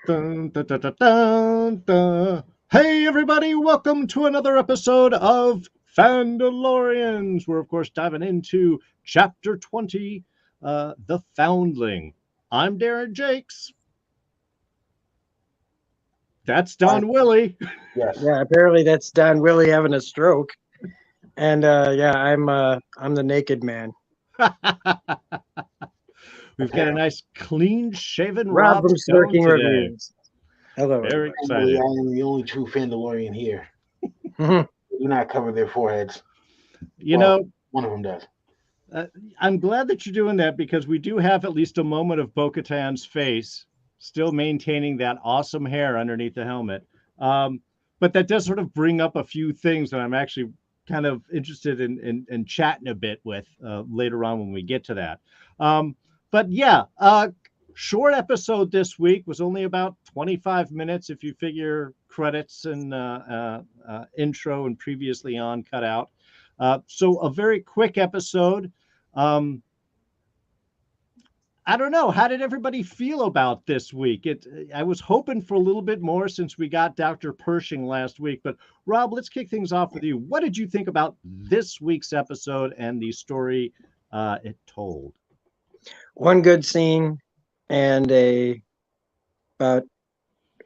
Dun, dun, dun, dun, dun, dun. Hey, everybody, welcome to another episode of Fandalorians. We're, of course, diving into Chapter 20, The Foundling. I'm Darrin Jakes. That's Uh, Don Willie. yes. Yeah, apparently that's Don Willie having a stroke. And yeah, I'm the naked man. We've got a Apparently, nice, clean-shaven Rob Rob from Stone Smirking today. Reviews. Hello, Very everybody. excited. I am the only true Fandalorian here. Mhm. They do not cover their foreheads. You Well, know, one of them does. Uh, I'm glad that you're doing that because we do have at least a moment of Bo-Katan's face still maintaining that awesome hair underneath the helmet. Um, but that does sort of bring up a few things that I'm actually kind of interested in chatting a bit with later on when we get to that. Um, but yeah, short episode this week was only about 25 minutes if you figure credits and intro and previously on cut out. So a very quick episode. um, I don't know. How did everybody feel about this week? I was hoping for a little bit more since we got Dr. Pershing last week. But Rob, let's kick things off with you. What did you think about this week's episode and the story it told? One good scene and a about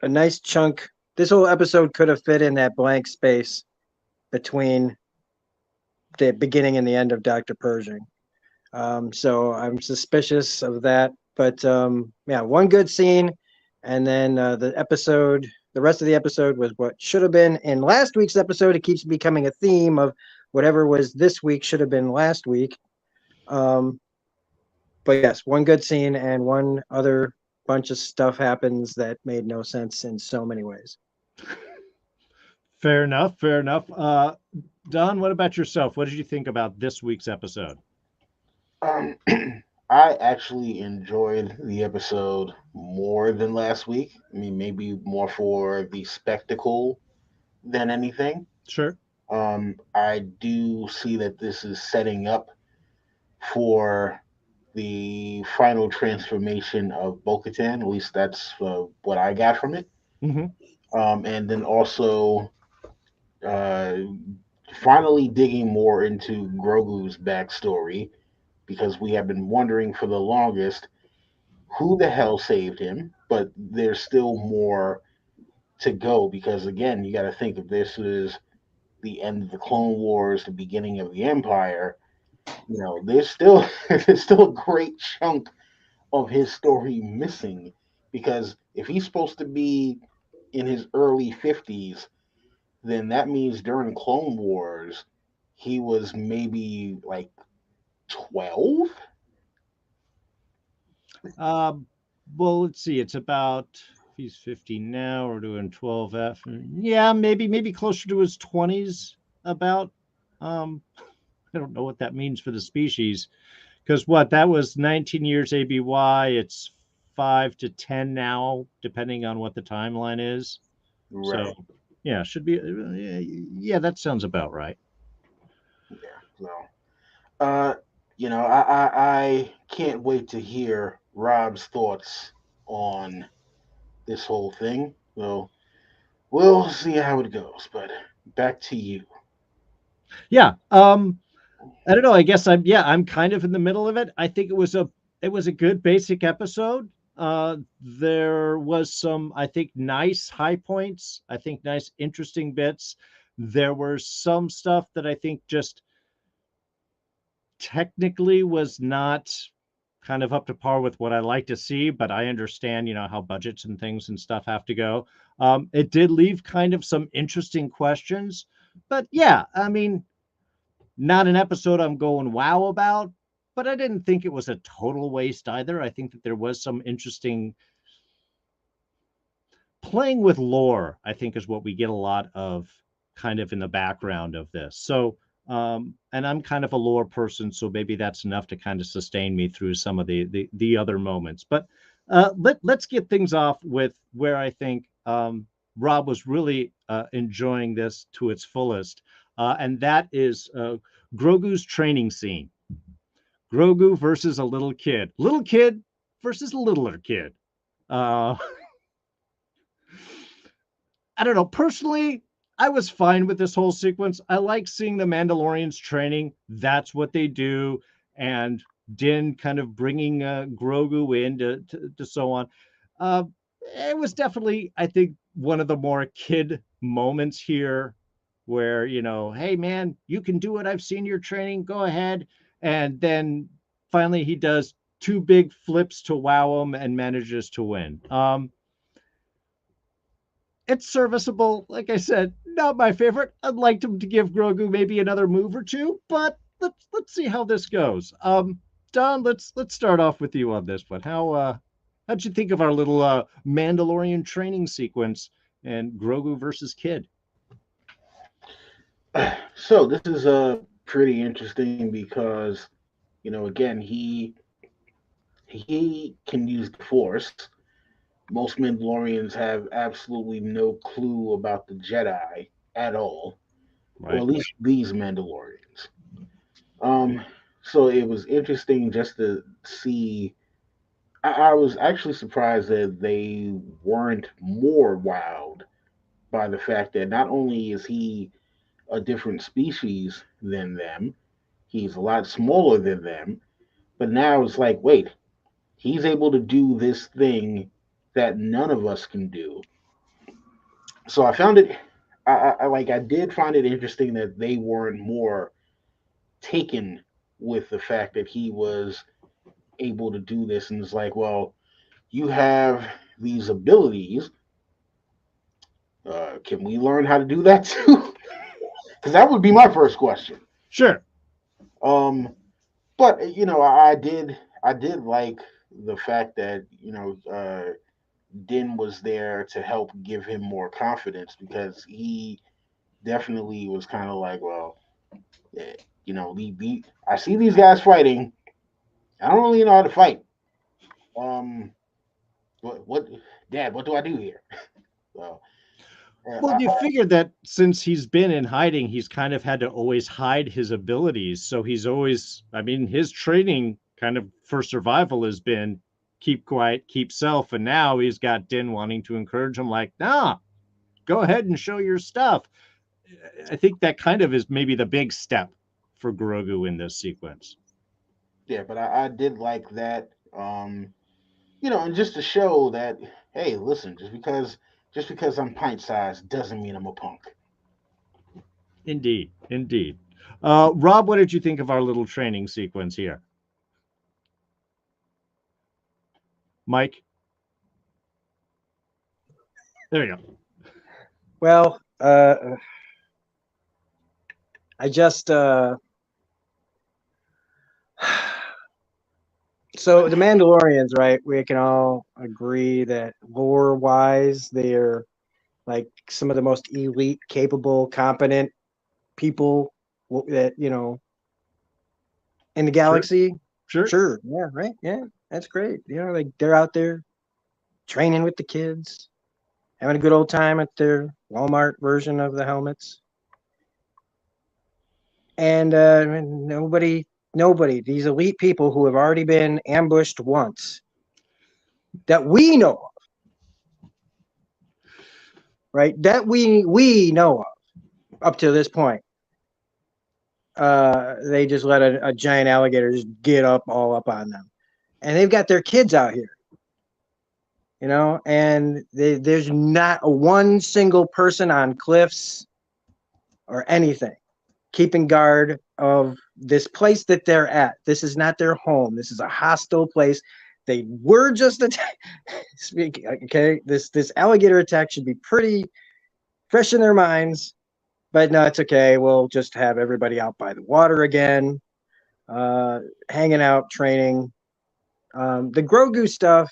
a nice chunk. This whole episode could have fit in that blank space between the beginning and the end of Dr. Pershing. So I'm suspicious of that. But yeah, one good scene, and then the rest of the episode was what should have been in last week's episode. It keeps becoming a theme of whatever was this week should have been last week. Um, but yes, one good scene and one other bunch of stuff happens that made no sense in so many ways. Fair enough. Fair enough. Don, what about yourself? What did you think about this week's episode? Um, I actually enjoyed the episode more than last week. I mean, maybe more for the spectacle than anything. Sure. I do see that this is setting up for the final transformation of Bo-Katan. At least that's what I got from it. Hmm. And then also uh, finally digging more into Grogu's backstory because we have been wondering for the longest who the hell saved him, but there's still more to go because again, you got to think if this is the end of the Clone Wars, the beginning of the Empire, there's still there's still a great chunk of his story missing because if he's supposed to be in his early 50s, then that means during Clone Wars, he was maybe like 12. Um, well, let's see. It's about if he's 50 now. We're doing 12F. Yeah, maybe closer to his 20s. About. Um, I don't know what that means for the species because what that was 19 years ABY. It's 5 to 10 now, depending on what the timeline is. So Right. yeah, should be. Yeah, that sounds about right. Yeah. So, uh, I can't wait to hear Rob's thoughts on this whole thing. So we'll see how it goes. But back to you. Yeah. I don't know. I guess I'm kind of in the middle of it. I think it was a good basic episode. There was some, I think, nice high points. I think nice interesting bits. There were some stuff that I think just technically was not kind of up to par with what I like to see, but I understand, how budgets and things and stuff have to go. It did leave kind of some interesting questions, but yeah, I mean, not an episode I'm going wow about, but I didn't think it was a total waste either. I think that there was some interesting playing with lore, I think is what we get a lot of kind of in the background of this. So, and I'm kind of a lore person, so maybe that's enough to kind of sustain me through some of the other moments. But let's get things off with where I think Rob was really enjoying this to its fullest, and that is Grogu's training scene. Grogu versus a little kid versus a littler kid. Uh, I don't know. Personally, I was fine with this whole sequence. I like seeing the Mandalorians training. That's what they do. And Din kind of bringing Grogu in to so on. Uh, it was definitely, I think, one of the more kid moments here where, hey, man, you can do it. I've seen your training. Go ahead. And then finally he does two big flips to wow him and manages to win. It's serviceable. Like I said, not my favorite. I'd like to give Grogu maybe another move or two, but let's see how this goes. Don, let's start off with you on this one. How'd you think of our little Mandalorian training sequence and Grogu versus Kid? So this is pretty interesting because, again, he can use the Force. Most Mandalorians have absolutely no clue about the Jedi at all, or Right. at least these Mandalorians. Um, so it was interesting just to see. I was actually surprised that they weren't more wowed by the fact that not only is he a different species than them, he's a lot smaller than them, but now it's like, wait, he's able to do this thing that none of us can do. So I found it, I did find it interesting that they weren't more taken with the fact that he was able to do this. And it's like, well, you have these abilities. Can we learn how to do that too? Because that would be my first question. Sure. Um, but I did like the fact that Din was there to help give him more confidence because he definitely was kind of like, well, eh, I see these guys fighting. I don't really know how to fight. Um, what, Dad? What do I do here? So, Well, you figured that since he's been in hiding, he's kind of had to always hide his abilities. So he's always, I mean, his training kind of for survival has been keep quiet, keep self. And now he's got Din wanting to encourage him, like, nah, go ahead and show your stuff. I think that kind of is maybe the big step for Grogu in this sequence. yeah, but I did like that. And just to show that, hey, listen, just because I'm pint sized doesn't mean I'm a punk. Indeed, indeed. Rob, what did you think of our little training sequence here? Mike? There you go. Well, I just so the Mandalorians, right? We can all agree that lore-wise, they're like some of the most elite, capable, competent people that in the galaxy. Sure. Sure, yeah, right, yeah, that's great. Like they're out there training with the kids, having a good old time at their Walmart version of the helmets. And nobody, these elite people who have already been ambushed once that we know of, right? That we know of up to this point. They just let a giant alligator just get all up on them. And they've got their kids out here. And there's not one single person on cliffs or anything keeping guard of this place that they're at. This is not their home. This is a hostile place. They were just attacked. Okay, this alligator attack should be pretty fresh in their minds, but no, it's okay. We'll just have everybody out by the water again, hanging out, training. The Grogu stuff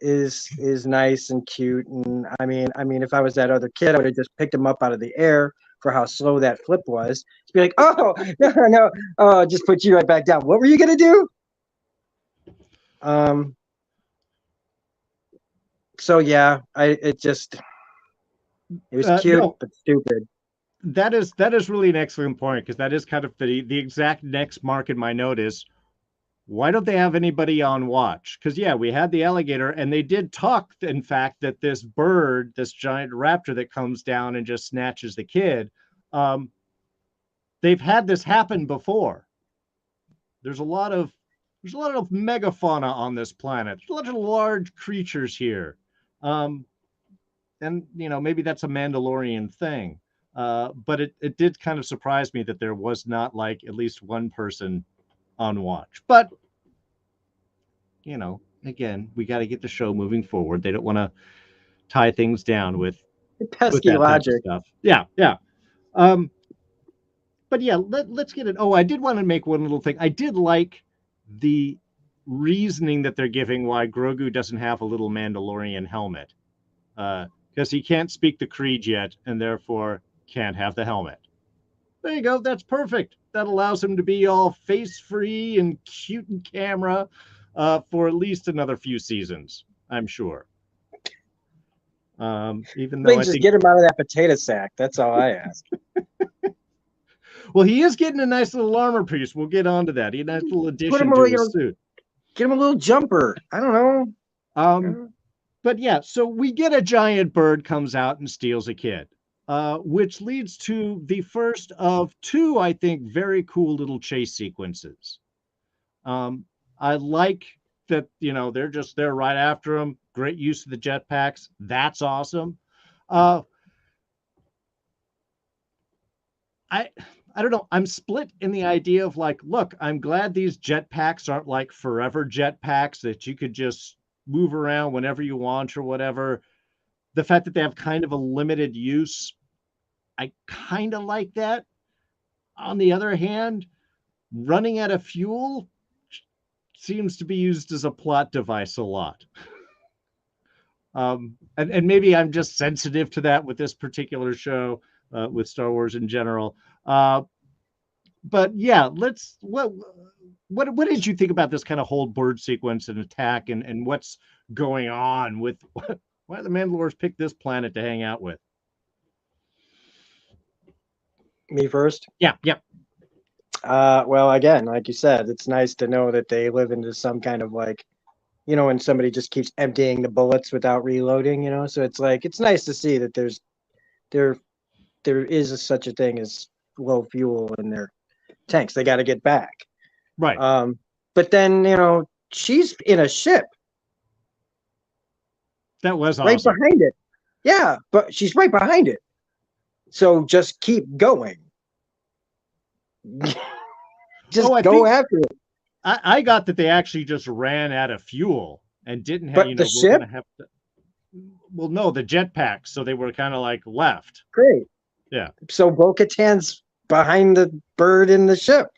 is nice and cute, and I mean, if I was that other kid, I would have just picked him up out of the air for how slow that flip was. To be like, oh no, oh, just put you right back down. What were you gonna do? So yeah, it was cute, no. but stupid. That is really an excellent point because that is kind of the exact next mark in my note is why don't they have anybody on watch? Because, yeah, we had the alligator, and they did talk, in fact, that this bird, this giant raptor that comes down and just snatches the kid, they've had this happen before. There's a lot of megafauna on this planet. There's a lot of large creatures here. And, maybe that's a Mandalorian thing. But it did kind of surprise me that there was not like at least one person on watch. But, again, we got to get the show moving forward. They don't want to tie things down with Pesky that type of logic. stuff. Yeah. But yeah, let's get it. Oh, I did want to make one little thing. I did like the reasoning that they're giving why Grogu doesn't have a little Mandalorian helmet. Because he can't speak the creed yet, and therefore can't have the helmet. There you go. That's perfect. That allows him to be all face-free and cute in camera for at least another few seasons, I'm sure. Even though Please just get him out of that potato sack. That's all I ask. Well, he is getting a nice little armor piece. We'll get onto that. A nice little addition to his suit. Get him a little jumper. I don't know. But yeah, so we get a giant bird comes out and steals a kid, which leads to the first of two, I think, very cool little chase sequences. I like that, they're right after him. Great use of the jetpacks. That's awesome. I don't know. I'm split in the idea of like, look, I'm glad these jetpacks aren't like forever jetpacks that you could just move around whenever you want or whatever. The fact that they have kind of a limited use, I kind of like that. On the other hand, running out of fuel seems to be used as a plot device a lot. And maybe I'm just sensitive to that with this particular show, with Star Wars in general. But yeah, what did you think about this kind of whole bird sequence and attack and what's going on with why the Mandalorians picked this planet to hang out with? Me first? Yeah. Well, again, like you said, it's nice to know that they live into some kind of like, when somebody just keeps emptying the bullets without reloading, so it's like, it's nice to see that there is such a thing as low fuel in their tanks. They got to get back. Right. But then, she's in a ship. That was right awesome. Behind it. Yeah, but she's right behind it. So just keep going. Just go after it. I got that they actually just ran out of fuel and didn't have, but the ship? Well, no, the jetpacks. So they were kind of like left. Great. Yeah. So Bo-Katan's behind the bird in the ship.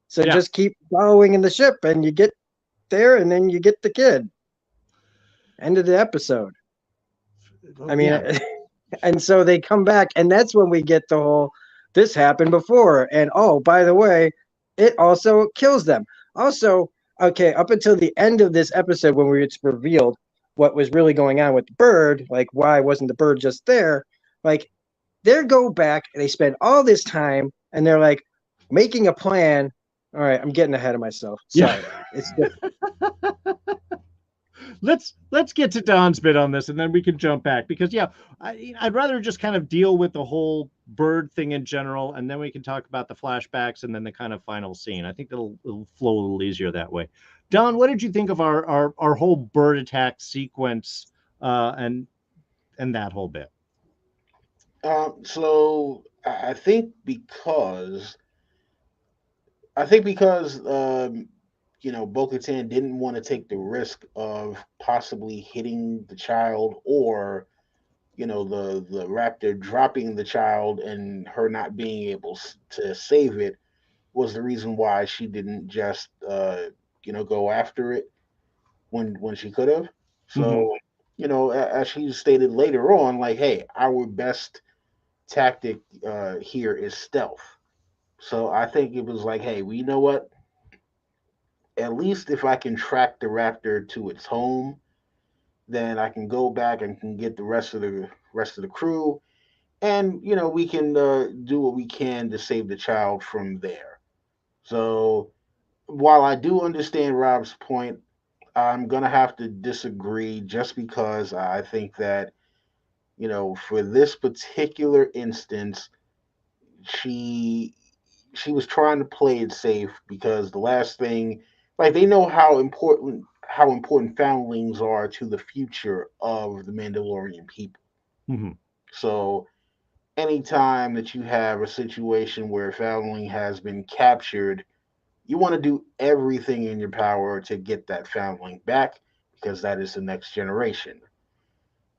So just keep following in the ship and you get there and then you get the kid. End of the episode. I mean, and so they come back and that's when we get the whole, this happened before. And oh, by the way, it also kills them. Also, okay, up until the end of this episode when it's revealed what was really going on with the bird, like why wasn't the bird just there? Like they go back and they spend all this time and they're like making a plan. All right, I'm getting ahead of myself. Sorry. Yeah. It's let's get to Don's bit on this and then we can jump back because I'd rather just kind of deal with the whole bird thing in general and then we can talk about the flashbacks and then the kind of final scene. I think it'll flow a little easier that way. Don, what did you think of our whole bird attack sequence and that whole bit? So I think because Bo-Katan didn't want to take the risk of possibly hitting the child or, the raptor dropping the child and her not being able to save it was the reason why she didn't just, go after it when she could have. So, as she stated later on, like, hey, our best tactic here is stealth. So I think it was like, hey, well, you know what? At least if I can track the raptor to its home, then I can go back and can get the rest of the crew, and we can do what we can to save the child from there. So while I do understand Rob's point, I'm gonna have to disagree just because I think that, for this particular instance, she she was trying to play it safe because the last thing, like, they know how important foundlings are to the future of the Mandalorian people. Mhm. So anytime that you have a situation where a foundling has been captured, you want to do everything in your power to get that foundling back because that is the next generation.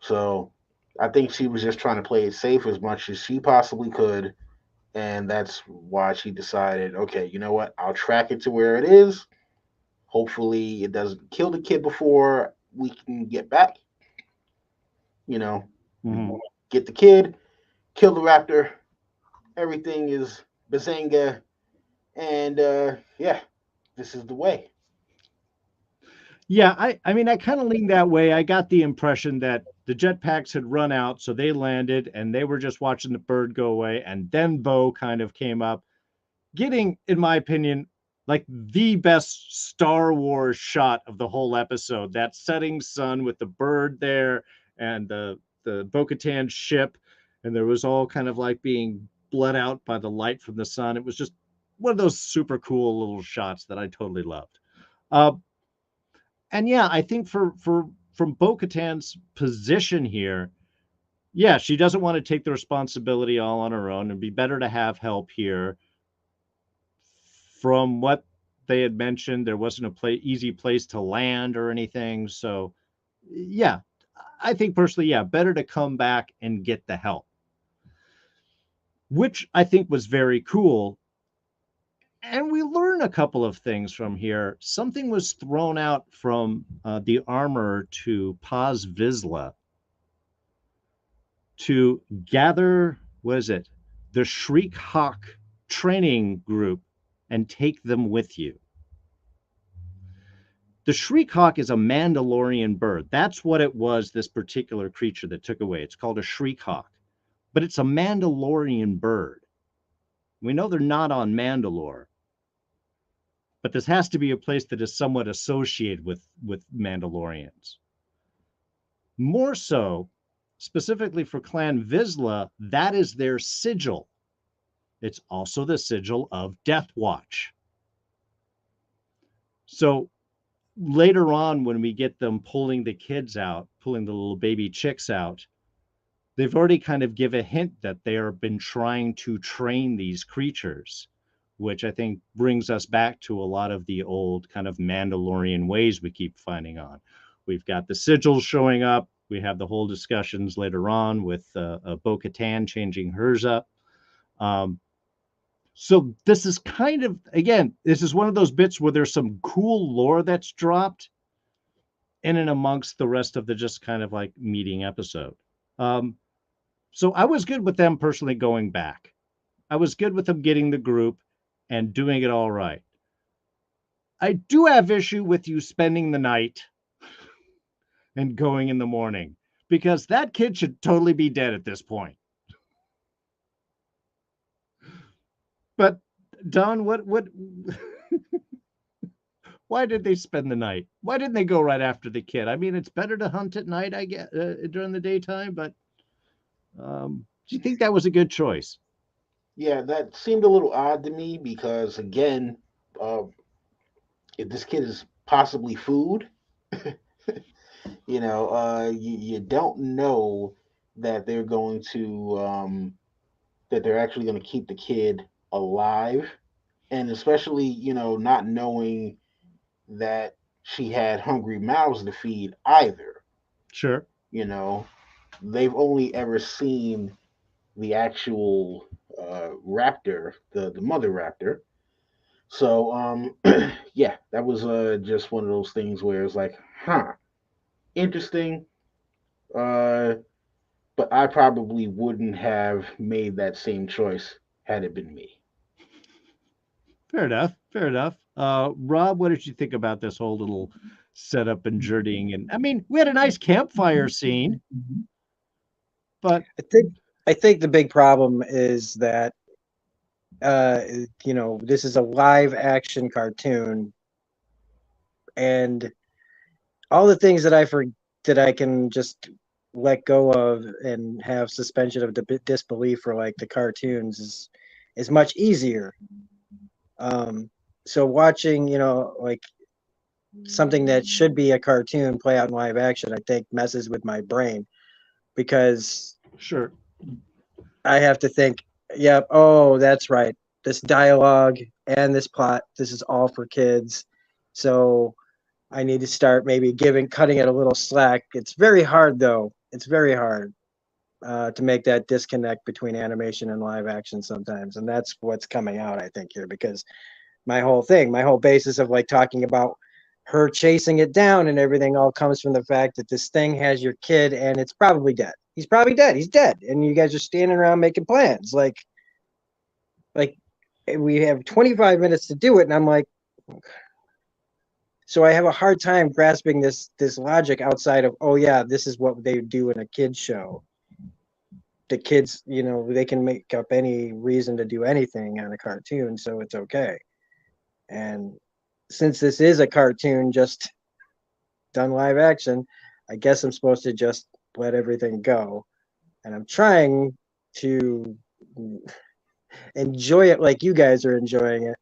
So I think she was just trying to play it safe as much as she possibly could. And that's why she decided, okay, you know what? I'll track it to where it is. Hopefully, it doesn't kill the kid before we can get back. You know, Mhm. get the kid, kill the raptor. Everything is bazanga. And yeah, this is the way. Yeah, I mean, I kind of leaned that way. I got the impression that the jetpacks had run out, so they landed and they were just watching the bird go away. And then Bo kind of came up, getting, in my opinion, like the best Star Wars shot of the whole episode. That setting sun with the bird there and the Bo-Katan ship, and there was all kind of like being bled out by the light from the sun. It was just one of those super cool little shots that I totally loved. Uh, and yeah, I think for from Bo-Katan's position here, yeah, she doesn't want to take the responsibility all on her own. It'd be better to have help here. From what they had mentioned, there wasn't easy place to land or anything. So yeah, I think personally, yeah, better to come back and get the help, which I think was very cool. And we learn a couple of things from here. Something was thrown out from the armor to Paz Vizsla to gather, what is it, the Shriek Hawk training group and take them with you. The Shriek Hawk is a Mandalorian bird. That's what it was, this particular creature that took away. It's called a Shriek Hawk, but it's a Mandalorian bird. We know they're not on Mandalore, but this has to be a place that is somewhat associated with Mandalorians. More so, specifically for Clan Vizsla, that is their sigil. It's also the sigil of Death Watch. So later on, when we get them pulling the kids out, pulling the little baby chicks out, they've already kind of give a hint that they have been trying to train these creatures, which I think brings us back to a lot of the old kind of Mandalorian ways we keep finding on. We've got the sigils showing up. We have the whole discussions later on with Bo-Katan changing hers up. Um, so this is kind of, again, this is one of those bits where there's some cool lore that's dropped in and amongst the rest of the just kind of like meeting episode. Um, so I was good with them personally going back. I was good with them getting the group and doing it all right. I do have issue with you spending the night and going in the morning because that kid should totally be dead at this point. But Don, what why did they spend the night? Why didn't they go right after the kid? I mean, it's better to hunt at night, I get during the daytime, but do you think that was a good choice? Yeah, that seemed a little odd to me because, again, uh, if this kid is possibly food, you don't know that they're going to that they're actually going to keep the kid alive, and especially not knowing that she had hungry mouths to feed either. Sure. You know, they've only ever seen the actual raptor, the mother raptor. So yeah, that was just one of those things where it's like, huh, interesting. Uh, but I probably wouldn't have made that same choice had it been me. Fair enough. Fair enough. Rob, what did you think about this whole little setup and journeying? And I mean, we had a nice campfire scene, but I think the big problem is that this is a live action cartoon, and all the things that that I can just let go of and have suspension of disbelief for, like the cartoons, is much easier. So watching, like something that should be a cartoon play out in live action, I think messes with my brain, because Sure. I have to think, yep, oh, that's right. This dialogue and this plot, this is all for kids. So I need to start maybe cutting it a little slack. It's very hard, though. It's very hard to make that disconnect between animation and live action sometimes. And that's what's coming out, I think, here, because my whole basis of like talking about her chasing it down and everything all comes from the fact that this thing has your kid and it's probably dead. He's probably dead. He's dead. And you guys are standing around making plans. Like we have 25 minutes to do it. And I'm like, so I have a hard time grasping this logic outside of, oh yeah, this is what they do in a kids show. The kids, they can make up any reason to do anything on a cartoon, so it's okay. And since this is a cartoon just done live action, I guess I'm supposed to just let everything go. And I'm trying to enjoy it like you guys are enjoying it.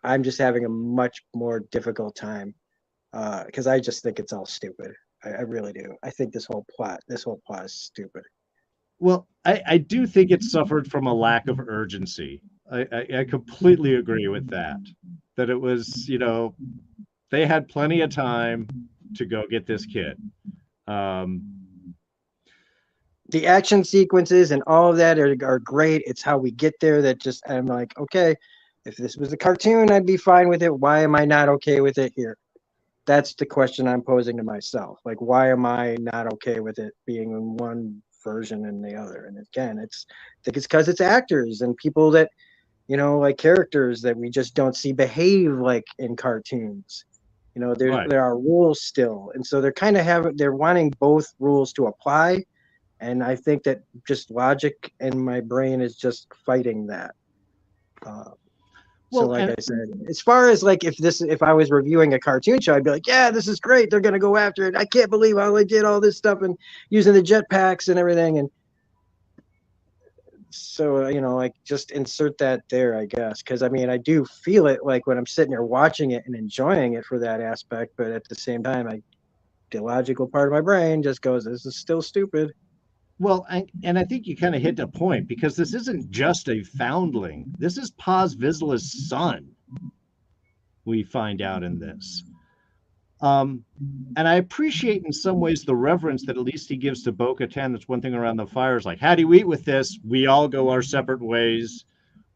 I'm just having a much more difficult time because I just think it's all stupid. I really do. I think this whole plot is stupid. Well, I do think it suffered from a lack of urgency. I completely agree with that. That it was, they had plenty of time to go get this kid. Um, the action sequences and all of that are great. It's how we get there that just, I'm like, okay, if this was a cartoon, I'd be fine with it. Why am I not okay with it here? That's the question I'm posing to myself. Like, why am I not okay with it being in one version and the other? And again, I think it's because it's actors and people that, like characters that we just don't see behave like in cartoons. right. There are rules still. And so they're wanting both rules to apply. And I think that just logic in my brain is just fighting that. So Well, like and I said, as far as like if I was reviewing a cartoon show, I'd be like, yeah, this is great. They're gonna go after it. I can't believe how they did all this stuff and using the jetpacks and everything. And so like just insert that there, I guess, because I mean I do feel it like when I'm sitting there watching it and enjoying it for that aspect, but at the same time, the logical part of my brain just goes, this is still stupid. well, and I think you kind of hit a point because this isn't just a foundling. This is Paz Vizsla's son. We find out in this. Um, and I appreciate in some ways the reverence that at least he gives to Bo-Katan. That's one thing around the fire is like, how do you eat with this? We all go our separate ways,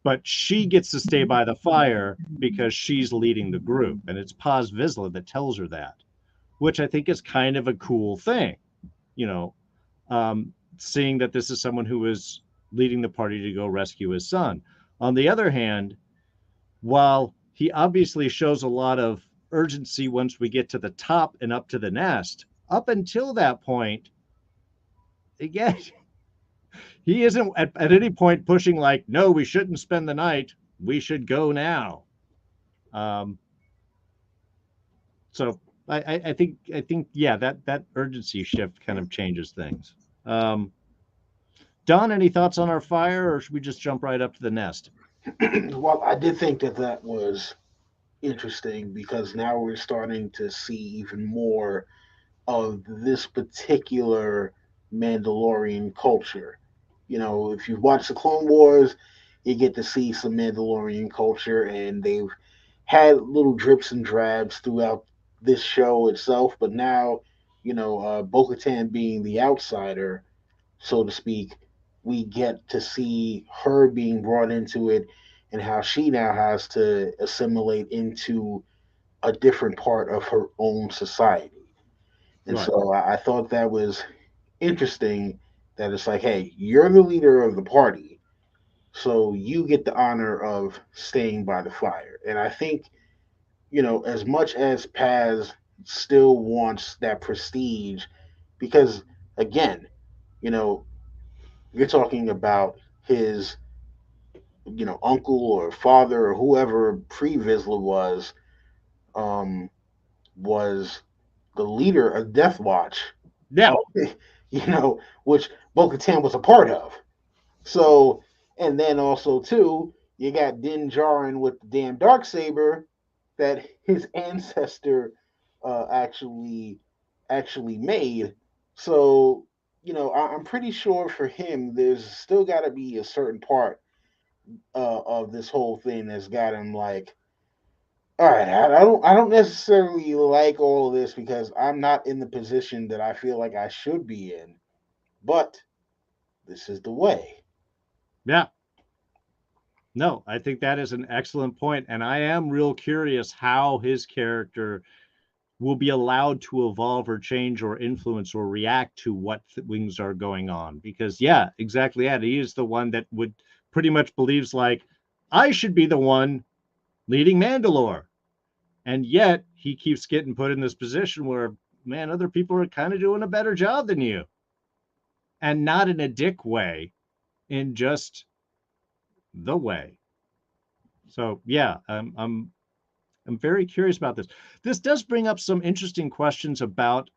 but she gets to stay by the fire because she's leading the group, and it's Paz Vizsla that tells her that, which I think is kind of a cool thing, you know, seeing that this is someone who is leading the party to go rescue his son. On the other hand, while he obviously shows a lot of urgency once we get to the top and up to the nest, up until that point, again, he isn't at any point pushing like, no, we shouldn't spend the night. We should go now. Um, so I think yeah, that urgency shift kind of changes things. Um, Don, any thoughts on our fire, or should we just jump right up to the nest? Well, I did think that that was interesting because now we're starting to see even more of this particular Mandalorian culture. If you've watched the Clone Wars, you get to see some Mandalorian culture, and they've had little drips and drabs throughout this show itself. But now, Bo-Katan being the outsider, so to speak, we get to see her being brought into it and how she now has to assimilate into a different part of her own society. And Right. so I thought that was interesting that it's like, hey, you're the leader of the party, so you get the honor of staying by the fire. And I think, as much as Paz still wants that prestige, because again, you know, you're talking about his uncle or father or whoever Pre-Vizsla um, was the leader of Death Watch, Yeah. which Bo-Katan was a part of. So, and then also too, you got Din Djarin with the damn dark saber that his ancestor actually made. So, I'm pretty sure for him, there's still got to be a certain part of this whole thing that's got him like, all right, I don't necessarily like all of this because I'm not in the position that I feel like I should be in, but this is the way. Yeah. No, I think that is an excellent point, and I am real curious how his character will be allowed to evolve or change or influence or react to what things are going on. Because yeah, exactly that. He is the one that would pretty much believes like I should be the one leading Mandalore. And yet he keeps getting put in this position where, man, other people are kind of doing a better job than you. And not in a dick way, in just the way. So yeah, I'm very curious about this. This does bring up some interesting questions about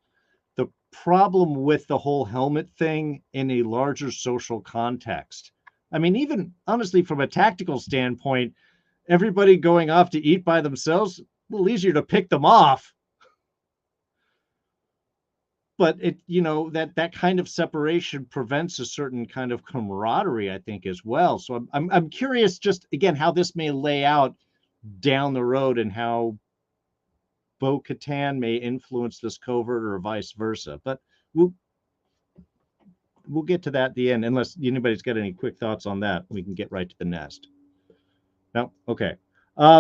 the problem with the whole helmet thing in a larger social context. I mean, even honestly, from a tactical standpoint, everybody going off to eat by themselves, a little easier to pick them off. But that kind of separation prevents a certain kind of camaraderie, I think, as well. So I'm curious, just again, how this may lay out down the road and how Bo-Katan may influence this covert or vice versa. But we'll get to that at the end, unless anybody's got any quick thoughts on that. We can get right to the nest. No, okay.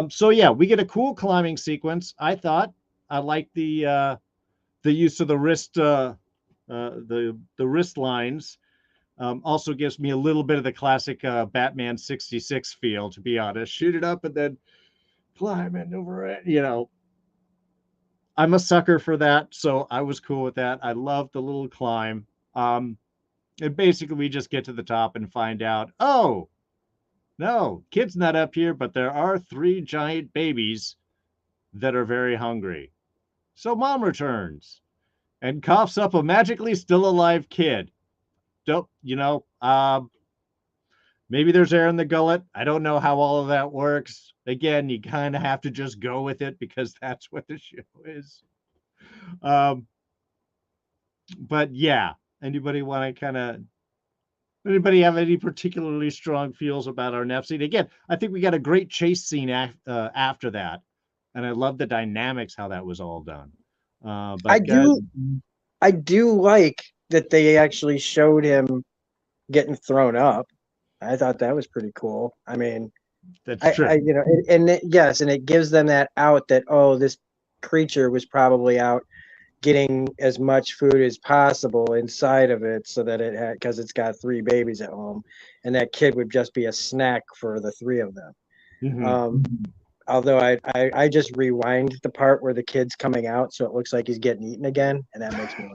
So yeah, we get a cool climbing sequence. I thought I liked the use of the wrist, the wrist lines. Also gives me a little bit of the classic Batman 66 feel, to be honest. Shoot it up and then climb it over it. I'm a sucker for that, so I was cool with that. I love the little climb. And basically, we just get to the top and find out, oh, no, kid's not up here, but there are 3 giant babies that are very hungry. So mom returns and coughs up a magically still alive kid. Don't, maybe there's air in the gullet. I don't know how all of that works. Again, you kind of have to just go with it because that's what the show is. But yeah, anybody have any particularly strong feels about our nap scene? Again, I think we got a great chase scene after that, and I love the dynamics how that was all done. I do like that they actually showed him getting thrown up. I thought that was pretty cool. I mean, that's true. Yes, and it gives them that out that, oh, this creature was probably out getting as much food as possible inside of it, so that it had, because it's got 3 babies at home, and that kid would just be a snack for the 3 of them. Mm-hmm. Although I just rewind the part where the kid's coming out, so it looks like he's getting eaten again, and that makes me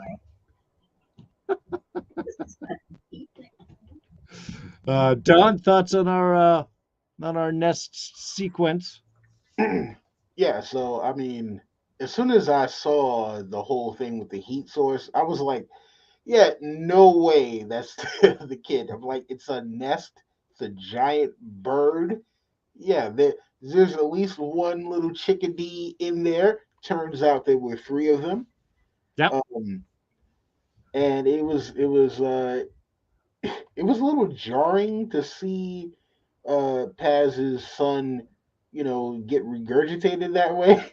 laugh. Don, thoughts on our nest sequence? Yeah, so I mean, as soon as I saw the whole thing with the heat source, I was like, yeah, no way that's the kid. I'm like, it's a nest, it's a giant bird. Yeah, there's at least one little chickadee in there. Turns out there were 3 of them. Yep. And it was a little jarring to see Paz's son, get regurgitated that way.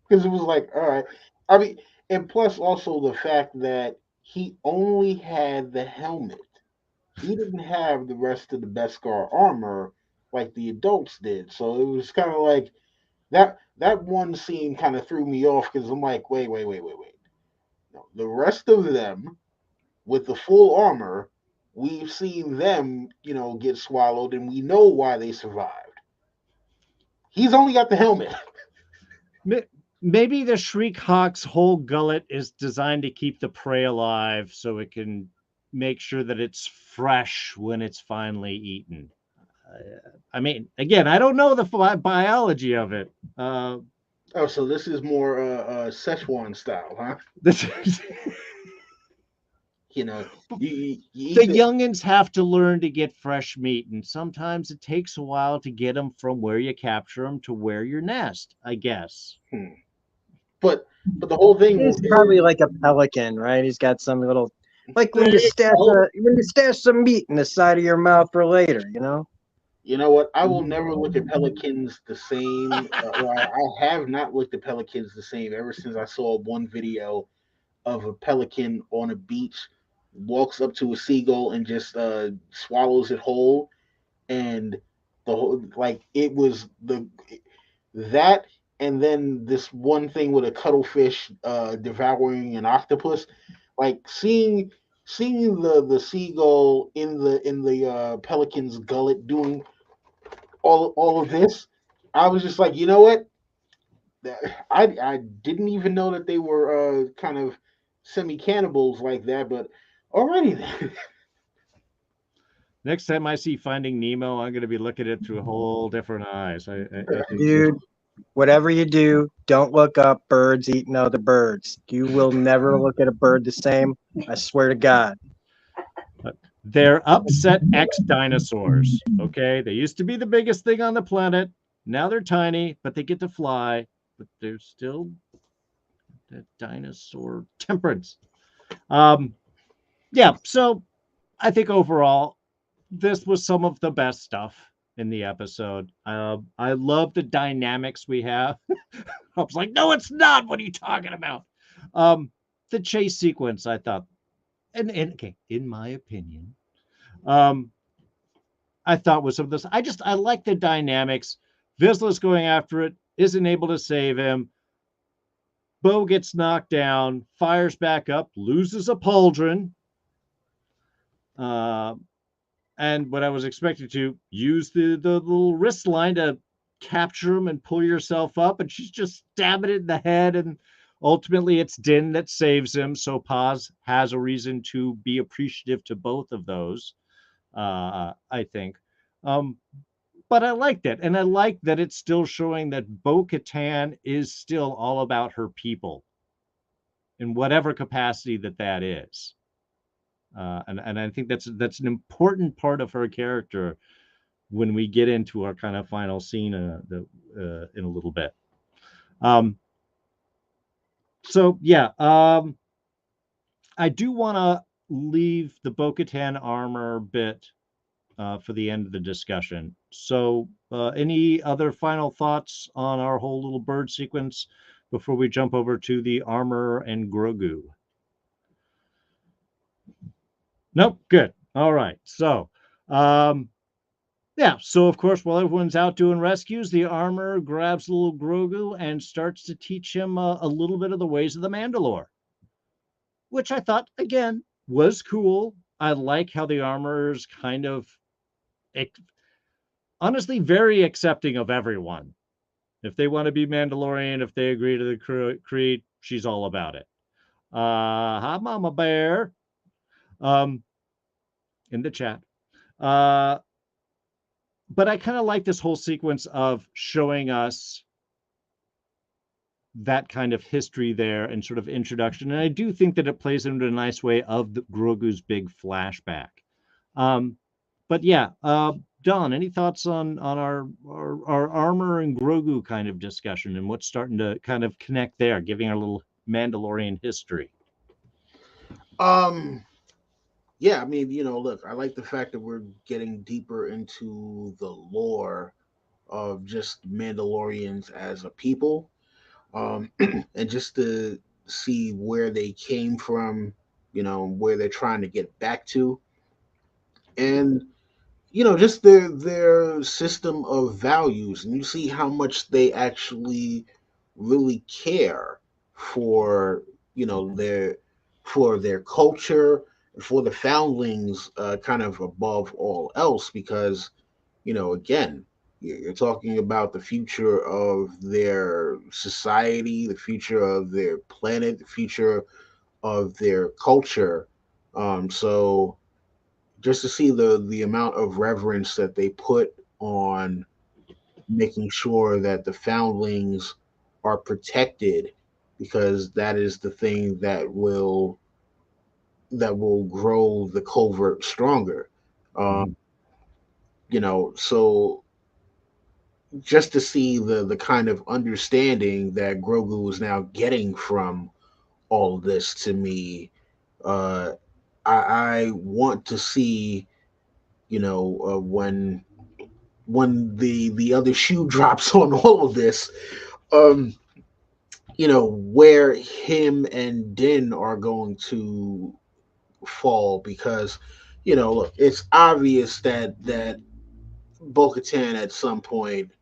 Because it was like, all right. I mean, and plus also the fact that he only had the helmet. He didn't have the rest of the Beskar armor like the adults did. So it was kind of like that one scene kind of threw me off because I'm like, wait. No, the rest of them with the full armor, we've seen them, get swallowed, and we know why they survived. He's only got the helmet. Maybe the Shriek Hawk's whole gullet is designed to keep the prey alive so it can make sure that it's fresh when it's finally eaten. I mean, again, I don't know the biology of it. Oh, so this is more Szechuan style, huh? This, You know, you the eat the. youngins have to learn to get fresh meat, and sometimes it takes a while to get them from where you capture them to where your nest, I guess. Hmm. But the whole thing. He's probably like a pelican, right? He's got some little, like There you go. when you stash some meat in the side of your mouth for later, you know. You know what? I will never look at pelicans the same. I have not looked at pelicans the same ever since I saw one video of a pelican on a beach, walks up to a seagull and just swallows it whole. And the whole, like, it was that, and then this one thing with a cuttlefish devouring an octopus, like seeing the seagull in the pelican's gullet doing all of this. I was just like, you know what? I didn't even know that they were kind of semi cannibals like that, but alrighty then. Next time I see Finding Nemo, I'm going to be looking at it through a whole different eyes. I think Dude, whatever you do, don't look up birds eating other birds. You will never look at a bird the same. I swear to God. they're upset ex-dinosaurs. Okay, they used to be the biggest thing on the planet. Now they're tiny, but they get to fly. But they're still the dinosaur temperance. Um, yeah. So I think overall, this was some of the best stuff in the episode. I love the dynamics we have. I was like, no, it's not. What are you talking about? Um, the chase sequence, I thought, and okay, in my opinion, um, I thought was some of this. I like the dynamics. Vizsla's going after it, isn't able to save him. Bo gets knocked down, fires back up, loses a pauldron. Uh, and what I was expecting to use the little wrist line to capture him and pull yourself up, and she's just stabbing it in the head, and ultimately it's Din that saves him. So Paz has a reason to be appreciative to both of those. I think. Um, but I liked it, and I like that it's still showing that Bo-Katan is still all about her people, in whatever capacity that is. And I think that's an important part of her character when we get into our kind of final scene in a little bit. Um, so yeah, I do want to leave the Bo-Katan armor bit for the end of the discussion. So, any other final thoughts on our whole little bird sequence before we jump over to the armor and Grogu? Nope. Good. All right. So, um, yeah. So, of course, while everyone's out doing rescues, the armor grabs little Grogu and starts to teach him a little bit of the ways of the Mandalore, which I thought, again, was cool. I like how the armor's kind of honestly very accepting of everyone. If they want to be Mandalorian, if they agree to the creed, she's all about it. Hi, Mama Bear. Um, in the chat. But I kind of like this whole sequence of showing us that kind of history there and sort of introduction. And I do think that it plays into a nice way of the Grogu's big flashback. But yeah, Don, any thoughts on our armor and Grogu kind of discussion and what's starting to kind of connect there, giving our little Mandalorian history? Yeah, I mean, look, I like the fact that we're getting deeper into the lore of just Mandalorians as a people, and just to see where they came from, where they're trying to get back to, and just their system of values, and you see how much they actually really care for their culture, for the foundlings, kind of above all else, because again, you're talking about the future of their society, the future of their planet, the future of their culture. So just to see the amount of reverence that they put on making sure that the foundlings are protected, because that is the thing that will grow the covert stronger. Mhm. Um, so just to see the kind of understanding that Grogu is now getting from all of this, to me, uh, I want to see, when the other shoe drops on all of this, um, where him and Din are going to fall, because look, it's obvious that Bo-Katan at some point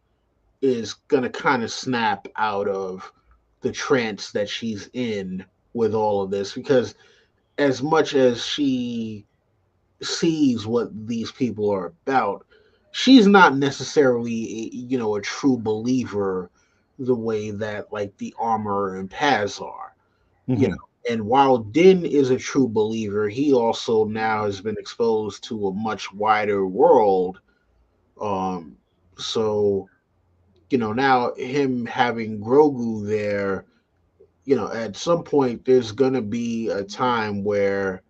is gonna kind of snap out of the trance that she's in with all of this, because as much as she sees what these people are about, she's not necessarily a true believer the way that like the armor and Paz are. you know. Mhm. And while Din is a true believer, he also now has been exposed to a much wider world. Um, so now him having Grogu there, at some point there's gonna be a time where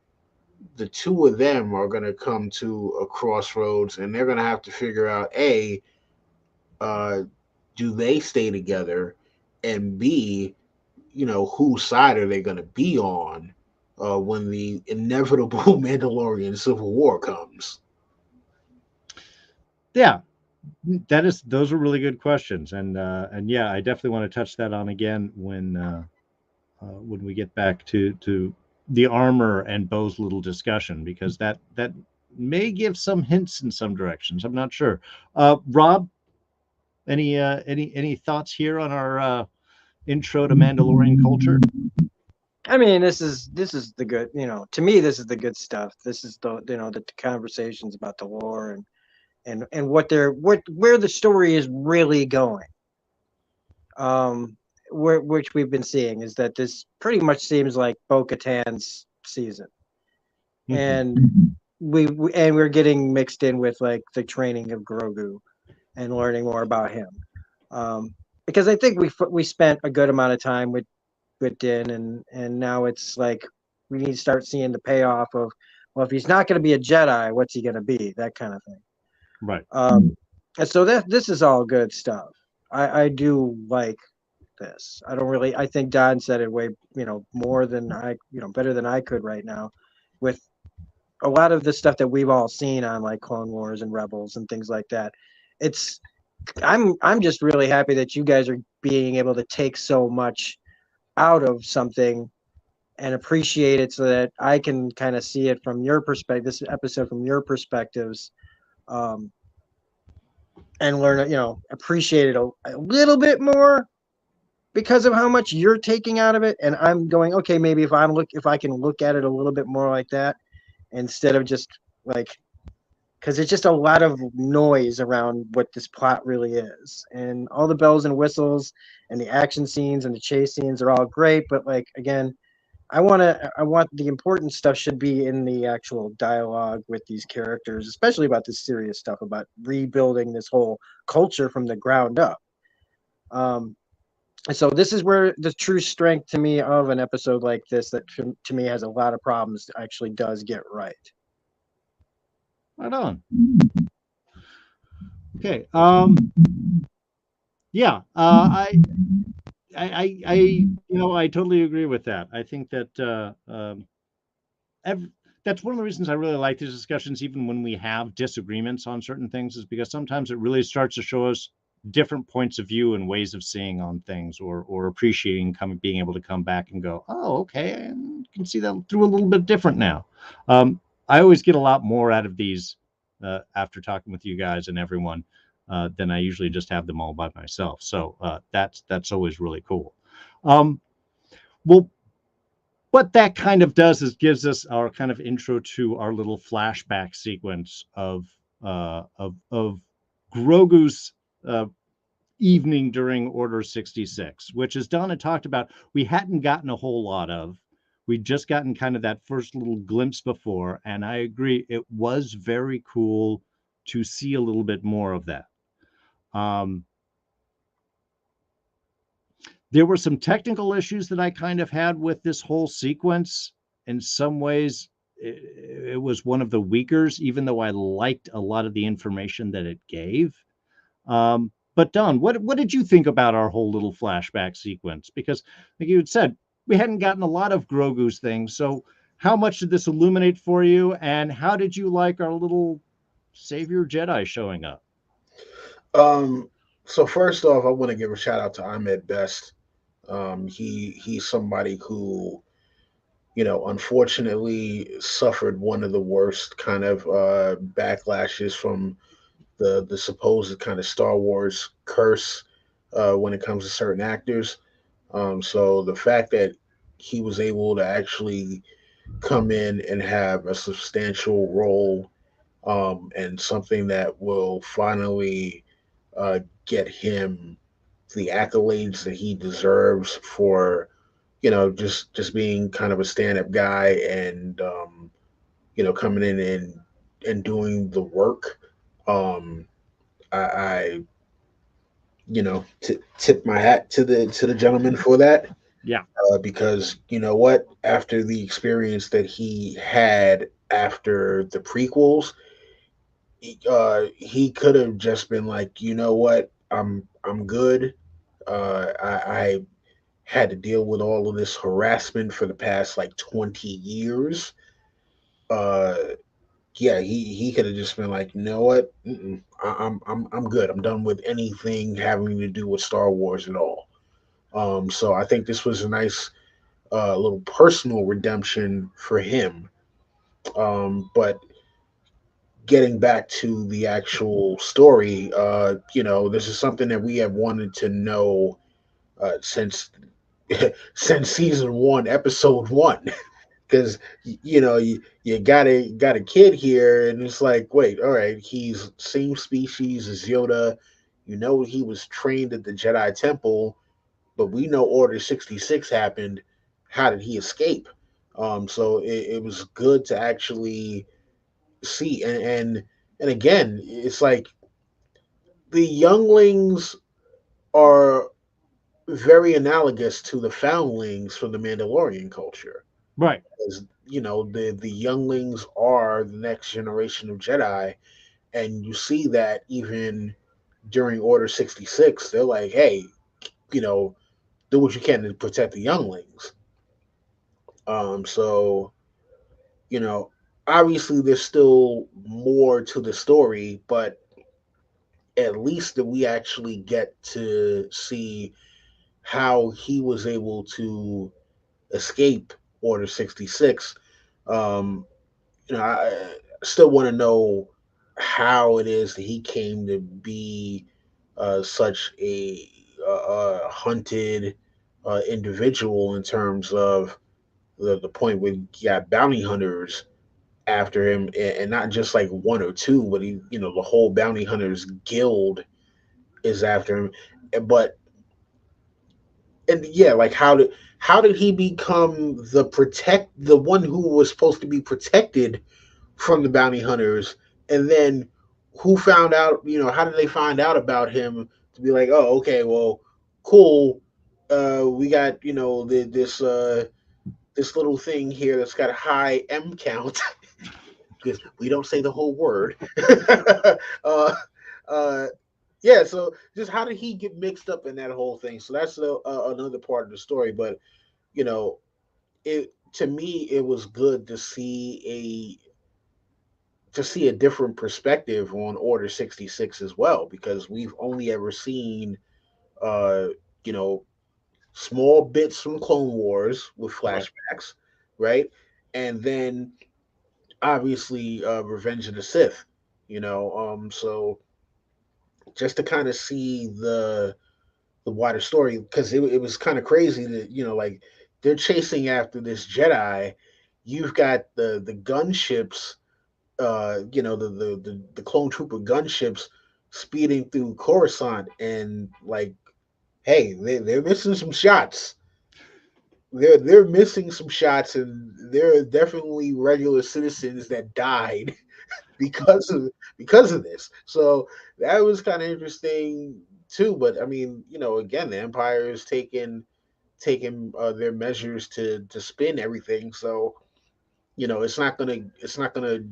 the two of them are gonna come to a crossroads, and they're gonna have to figure out, A, uh, do they stay together, and B, whose side are they going to be on when the inevitable Mandalorian civil war comes? Yeah, those are really good questions, and yeah, I definitely want to touch that on again when we get back to the armor and Bo's little discussion, because that may give some hints in some directions. I'm not sure. Rob, any thoughts here on our intro to Mandalorian culture? I mean, this is the good, to me, this is the good stuff. This is the conversations about the lore and where the story is really going. Um, which we've been seeing is that this pretty much seems like Bo-Katan's season, Mhm. and we're getting mixed in with like the training of Grogu and learning more about him. Um, because I think we spent a good amount of time with Din, and now it's like we need to start seeing the payoff of, well, if he's not going to be a Jedi, what's he going to be? That kind of thing. Right. And so this is all good stuff. I do like this. I don't really. I think Don said it way more than better than I could right now, with a lot of the stuff that we've all seen on like Clone Wars and Rebels and things like that. It's I'm just really happy that you guys are being able to take so much out of something and appreciate it, so that I can kind of see it from your perspective, this episode from your perspectives, um, and learn, appreciate it a little bit more because of how much you're taking out of it. And I'm going, okay, maybe if I can look at it a little bit more like that, instead of just like, because it's just a lot of noise around what this plot really is, and all the bells and whistles and the action scenes and the chase scenes are all great, but like again, I want the important stuff should be in the actual dialogue with these characters, especially about this serious stuff about rebuilding this whole culture from the ground up. Um, and so this is where the true strength to me of an episode like this, that to me has a lot of problems, actually does get right. Right on. Okay. Yeah. I totally agree with that. I think that ev- that's one of the reasons I really like these discussions, even when we have disagreements on certain things, is because sometimes it really starts to show us different points of view and ways of seeing on things, or appreciating being able to come back and go, oh, okay, I can see that through a little bit different now. I always get a lot more out of these after talking with you guys and everyone than I usually just have them all by myself. So that's always really cool. Um, well, what that kind of does is gives us our kind of intro to our little flashback sequence of Grogu's evening during Order 66, which, as Donna talked about, we hadn't gotten a whole lot of. We'd just gotten kind of that first little glimpse before, and I agree, it was very cool to see a little bit more of that. There were some technical issues that I kind of had with this whole sequence. In some ways, it was one of the weakers, even though I liked a lot of the information that it gave. But Don, what did you think about our whole little flashback sequence? Because, like you had said, we hadn't gotten a lot of Grogu's things. So, how much did this illuminate for you, and how did you like our little Savior Jedi showing up? So first off, I want to give a shout out to Ahmed Best. He's somebody who, unfortunately suffered one of the worst kind of backlashes from the supposed kind of Star Wars curse when it comes to certain actors. So the fact that he was able to actually come in and have a substantial role, and something that will finally get him the accolades that he deserves for, just being kind of a stand-up guy, and coming in and doing the work. um I tip my hat to the gentleman for that, Yeah. because you know what, after the experience that he had after the prequels, he could have just been like, you know what, I'm good. I had to deal with all of this harassment for the past like 20 years. uh yeah, he could have just been like, you know what, I'm good. I'm done with anything having to do with Star Wars at all. So I think this was a nice little personal redemption for him. But getting back to the actual story, this is something that we have wanted to know since since season one, episode one. Because you got a kid here, and it's like, wait, all right, he's same species as Yoda. He was trained at the Jedi Temple, but we know Order 66 happened. How did he escape? So it was good to actually see, and again, it's like the younglings are very analogous to the foundlings from the Mandalorian culture. Right. As the younglings are the next generation of Jedi, and you see that even during Order 66, they're like, hey, you know, do what you can to protect the younglings. So you know, obviously there's still more to the story, but at least that we actually get to see how he was able to escape Order 66. Um, I still want to know how it is that he came to be such a hunted individual, in terms of the point where you got bounty hunters after him, and not just like one or two, but the whole bounty hunters guild is after him. But and yeah, like how did he become the one who was supposed to be protected from the bounty hunters, and then who found out? How did they find out about him to be like, oh, okay, well, cool. We got this little thing here that's got a high M count, because we don't say the whole word. uh, uh, yeah, so just how did he get mixed up in that whole thing? So that's another part of the story. But you know, it to me it was good to see a different perspective on Order 66 as well, because we've only ever seen uh, you know small bits from Clone Wars with Right. flashbacks, right? And then obviously Revenge of the Sith. So just to kind of see the wider story, because it was kind of crazy that like they're chasing after this Jedi. You've got the gunships, the clone trooper gunships speeding through Coruscant, and like, hey, they're missing some shots. they're missing some shots, and there are definitely regular citizens that died because of this. So that was kind of interesting too. But I mean, again, the Empire is taking their measures to spin everything. So it's not gonna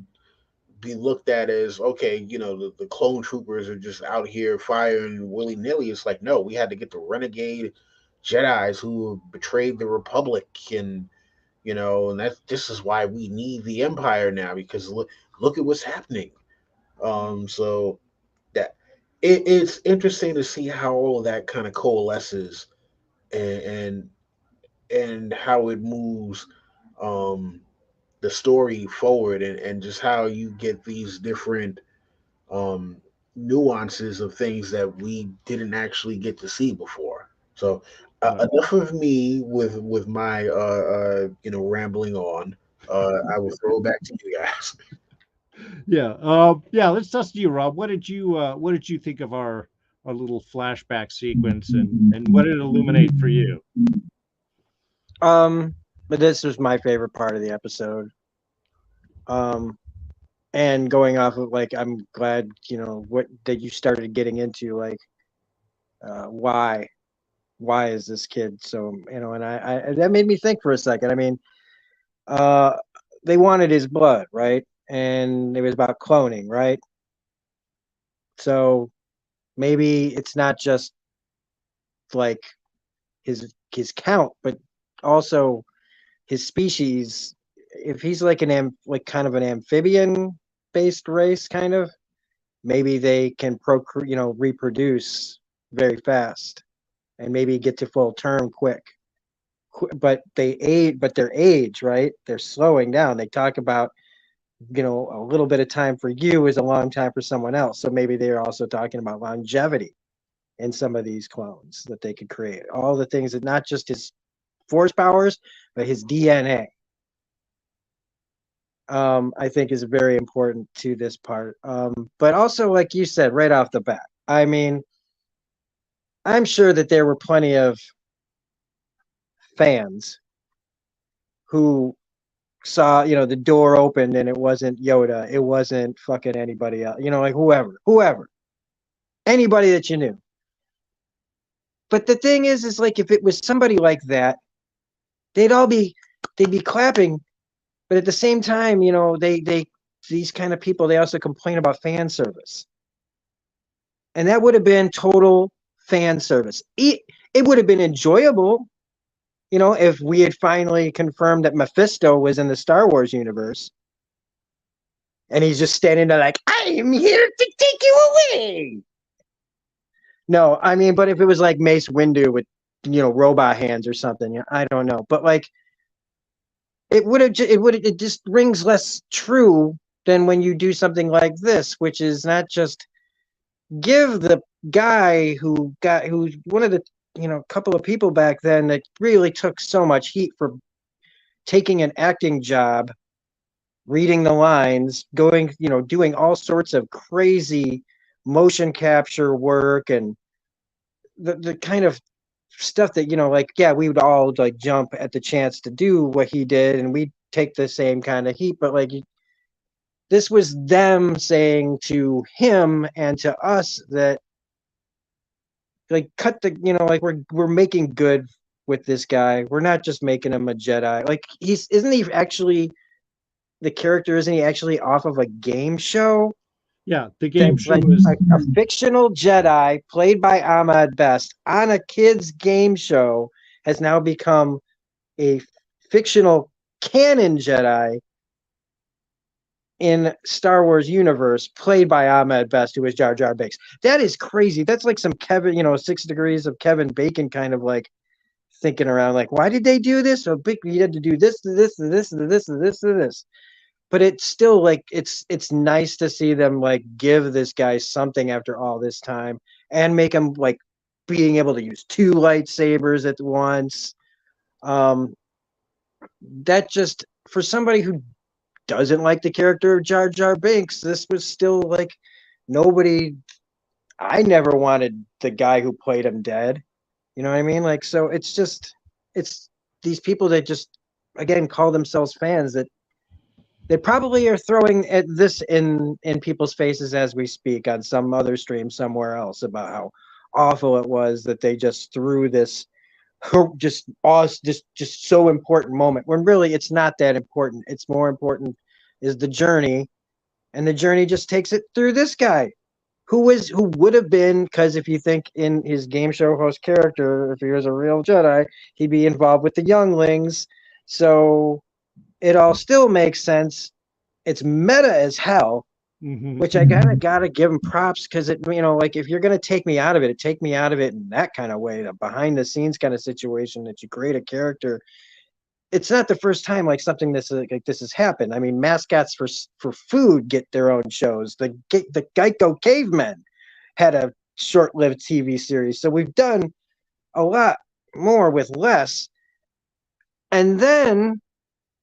be looked at as okay. The clone troopers are just out here firing willy nilly. It's like no, we had to get the renegade Jedi's who betrayed the Republic, and that's this is why we need the Empire now because look at what's happening. So that it's interesting to see how all of that kind of coalesces and and how it moves um the story forward and just how you get these different um nuances of things that we didn't actually get to see before. So Right. enough of me with my rambling on. I will throw it back to you guys. Yeah. Yeah. Let's toss to you, Rob. What did you think of our little flashback sequence, and what did it illuminate for you? Um, but this was my favorite part of the episode. Um, and going off of like, I'm glad what that you started getting into like, why is this kid so and I that made me think for a second. I mean, uh, they wanted his blood, right? And it was about cloning, right? So maybe it's not just like his count, but also his species. If he's like like kind of an amphibian based race, kind of, maybe they can procreate, reproduce very fast, and maybe get to full term quick. But their age, right? They're slowing down. They talk about a little bit of time for you is a long time for someone else. So maybe they're also talking about longevity in some of these clones that they could create. All the things that not just his force powers, but his DNA. I think is very important to this part. But also, like you said, right off the bat, I mean, I'm sure that there were plenty of fans who saw, the door opened and it wasn't Yoda, it wasn't fucking anybody else, like whoever, anybody that you knew. But the thing is like if it was somebody like that, they'd all be they'd be clapping, but at the same time, they these kind of people they also complain about fan service. And that would have been total fan service. It would have been enjoyable, if we had finally confirmed that Mephisto was in the Star Wars universe. And he's just standing there like, I am here to take you away. No, I mean, but if it was like Mace Windu with, robot hands or something, I don't know. But like, it just rings less true than when you do something like this, which is not just give the guy who's one of the, couple of people back then that really took so much heat for taking an acting job, reading the lines, going, doing all sorts of crazy motion capture work and the kind of stuff that, like, yeah, we would all like jump at the chance to do what he did and we'd take the same kind of heat. But like, this was them saying to him and to us that like cut the, like we're making good with this guy. We're not just making him a Jedi. Like isn't he actually the character? Isn't he actually off of a game show? Yeah, the That game show like is a fictional Jedi played by Ahmed Best on a kids game show has now become a fictional canon Jedi in Star Wars universe played by Ahmed Best, who is Jar Jar Binks. That is crazy. That's like some Kevin, 6 degrees of Kevin Bacon kind of like thinking around like, why did they do this? So big, you had to do this to this to this to this to this to this. But it's still like it's nice to see them like give this guy something after all this time and make him like being able to use 2 lightsabers at once. Um, that just for somebody who doesn't like the character of Jar Jar Binks, this was still like nobody. I never wanted the guy who played him dead. You know what I mean? Like, so it's just it's these people that just again call themselves fans, that they probably are throwing at this in people's faces as we speak on some other stream somewhere else about how awful it was that they just threw this just just so important moment, when really it's not that important. It's more important is the journey, and the journey just takes it through this guy who would have been, because if you think in his game show host character, if he was a real Jedi, he'd be involved with the younglings. So it all still makes sense. It's meta as hell, which I gotta give him props, because it, like, if you're gonna take me out of it, take me out of it in that kind of way, the behind the scenes kind of situation that you create a character. It's not the first time like something like this has happened. I mean, mascots for food get their own shows. The Geico Cavemen had a short-lived TV series. So we've done a lot more with less. And then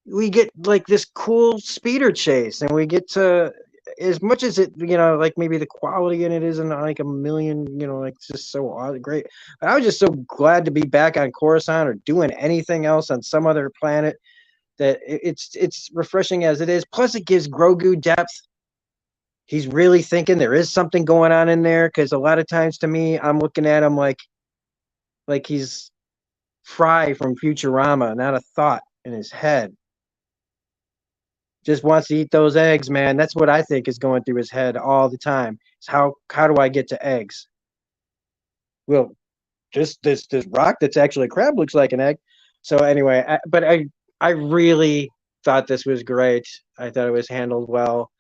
we get like this cool speeder chase, and we get to, as much as it, like maybe the quality in it isn't like a million, like it's just so great. But I was just so glad to be back on Coruscant or doing anything else on some other planet, that it's refreshing as it is. Plus it gives Grogu depth. He's really thinking, there is something going on in there, because a lot of times to me, I'm looking at him like he's Fry from Futurama, not a thought in his head. Just wants to eat those eggs, man. That's what I think is going through his head all the time. Is how do I get to eggs? Well, just this rock that's actually a crab looks like an egg. So anyway, I really thought this was great. I thought it was handled well,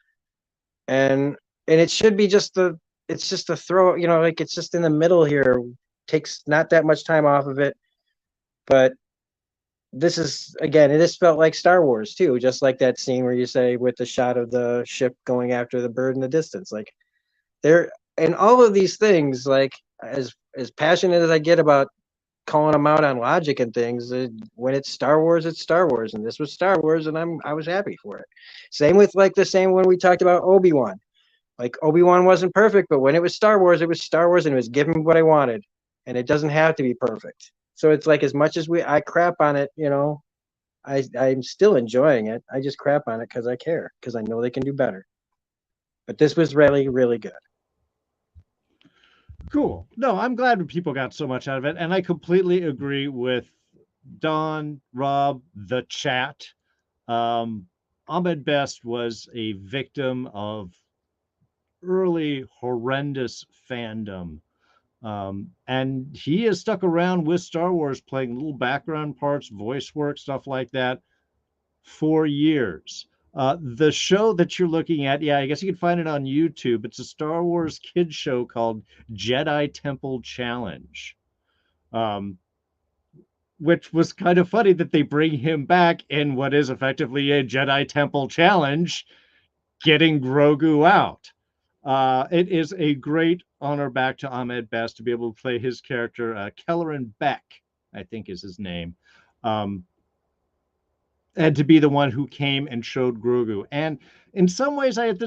and it should be it's just a throw. Like it's just in the middle here. Takes not that much time off of it, but this is, again, it just felt like Star Wars too, just like that scene where you say with the shot of the ship going after the bird in the distance. Like there, and all of these things, like as passionate as I get about calling them out on logic and things, when it's Star Wars, and this was Star Wars, and I was happy for it. Same with when we talked about Obi-Wan. Like Obi-Wan wasn't perfect, but when it was Star Wars, and it was giving me what I wanted, and it doesn't have to be perfect. So it's like, as much as I crap on it, I'm still enjoying it. I just crap on it because I care, because I know they can do better. But this was really, really good. Cool. No, I'm glad people got so much out of it. And I completely agree with Don, Rob, the chat. Ahmed Best was a victim of early horrendous fandom. And he has stuck around with Star Wars, playing little background parts, voice work, stuff like that, for years. The show that you're looking at, yeah, I guess you can find it on YouTube. It's a Star Wars kids show called Jedi Temple Challenge, which was kind of funny that they bring him back in what is effectively a Jedi Temple Challenge, getting Grogu out. It is a great honor back to Ahmed Best to be able to play his character, Kelleran Beck, I think is his name, and to be the one who came and showed Grogu. And in some ways, I got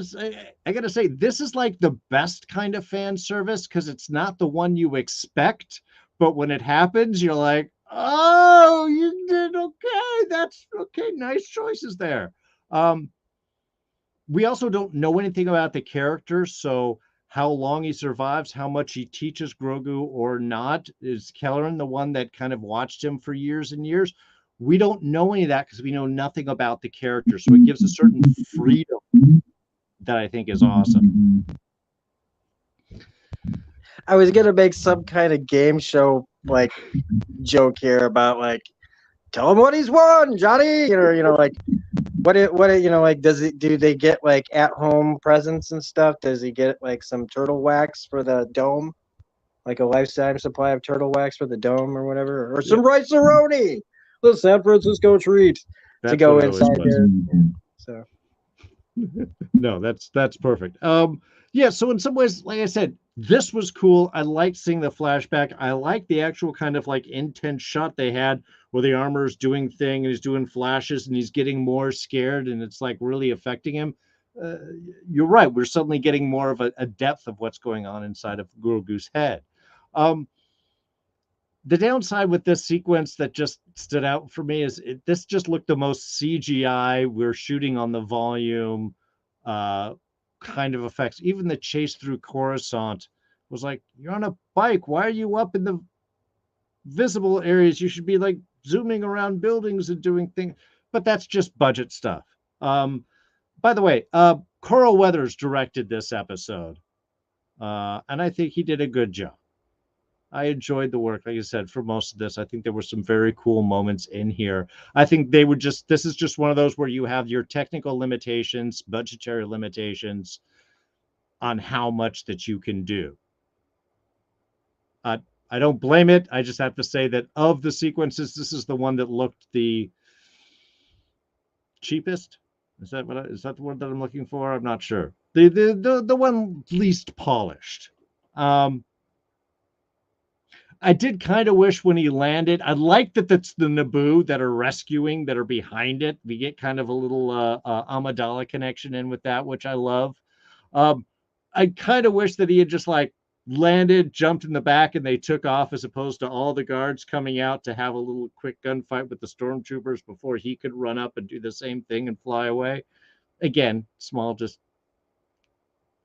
to say, this is like the best kind of fan service, because it's not the one you expect, but when it happens, you're like, oh, you did okay. That's okay. Nice choices there. We also don't know anything about the character, so how long he survives, how much he teaches Grogu or not. Is Kelleran the one that kind of watched him for years and years? We don't know any of that because we know nothing about the character. So it gives a certain freedom that I think is awesome. I was gonna make some kind of game show like joke here about like, tell him what he's won, Johnny. Like like, do they get like at home presents and stuff? Does he get like some turtle wax for the dome? Like a lifetime supply of turtle wax for the dome or whatever? Or some rice-a-roni, the San Francisco treat, to go inside there. So no, that's perfect. Yeah, so in some ways, like I said, this was cool. I liked seeing the flashback. I like the actual kind of like intense shot they had where the armor's doing thing and he's doing flashes and he's getting more scared and it's like really affecting him. You're right. We're suddenly getting more of a depth of what's going on inside of Grogu's head. the downside with this sequence that just stood out for me is this just looked the most CGI. We're shooting on the volume kind of effects. Even the chase through Coruscant was like, you're on a bike. Why are you up in the visible areas? You should be like zooming around buildings and doing things. But that's just budget stuff. By the way, Carl Weathers directed this episode, and I think he did a good job. I enjoyed the work, like I said, for most of this. I think there were some very cool moments in here. I think they would just, this is just one of those where you have your technical limitations, budgetary limitations on how much that you can do. I don't blame it. I just have to say that of the sequences, this is the one that looked the cheapest. Is that the word that I'm looking for? I'm not sure. The one least polished. I did kind of wish when he landed, I like that that's the Naboo that are rescuing, that are behind it. We get kind of a little Amidala connection in with that, which I love. I kind of wish that he had just like landed, jumped in the back, and they took off, as opposed to all the guards coming out to have a little quick gunfight with the stormtroopers before he could run up and do the same thing and fly away. Again, small, just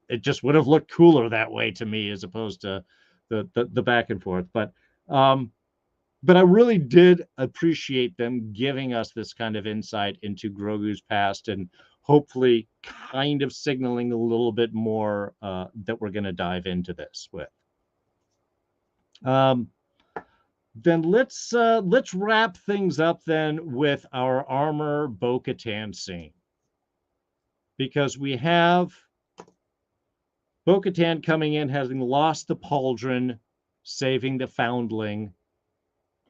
it just would have looked cooler that way to me, as opposed to the back and forth. But I really did appreciate them giving us this kind of insight into Grogu's past, and hopefully kind of signaling a little bit more that we're going to dive into this with. Then let's wrap things up then with our armor Bo-Katan scene, because we have Bo-Katan coming in, having lost the pauldron, saving the Foundling.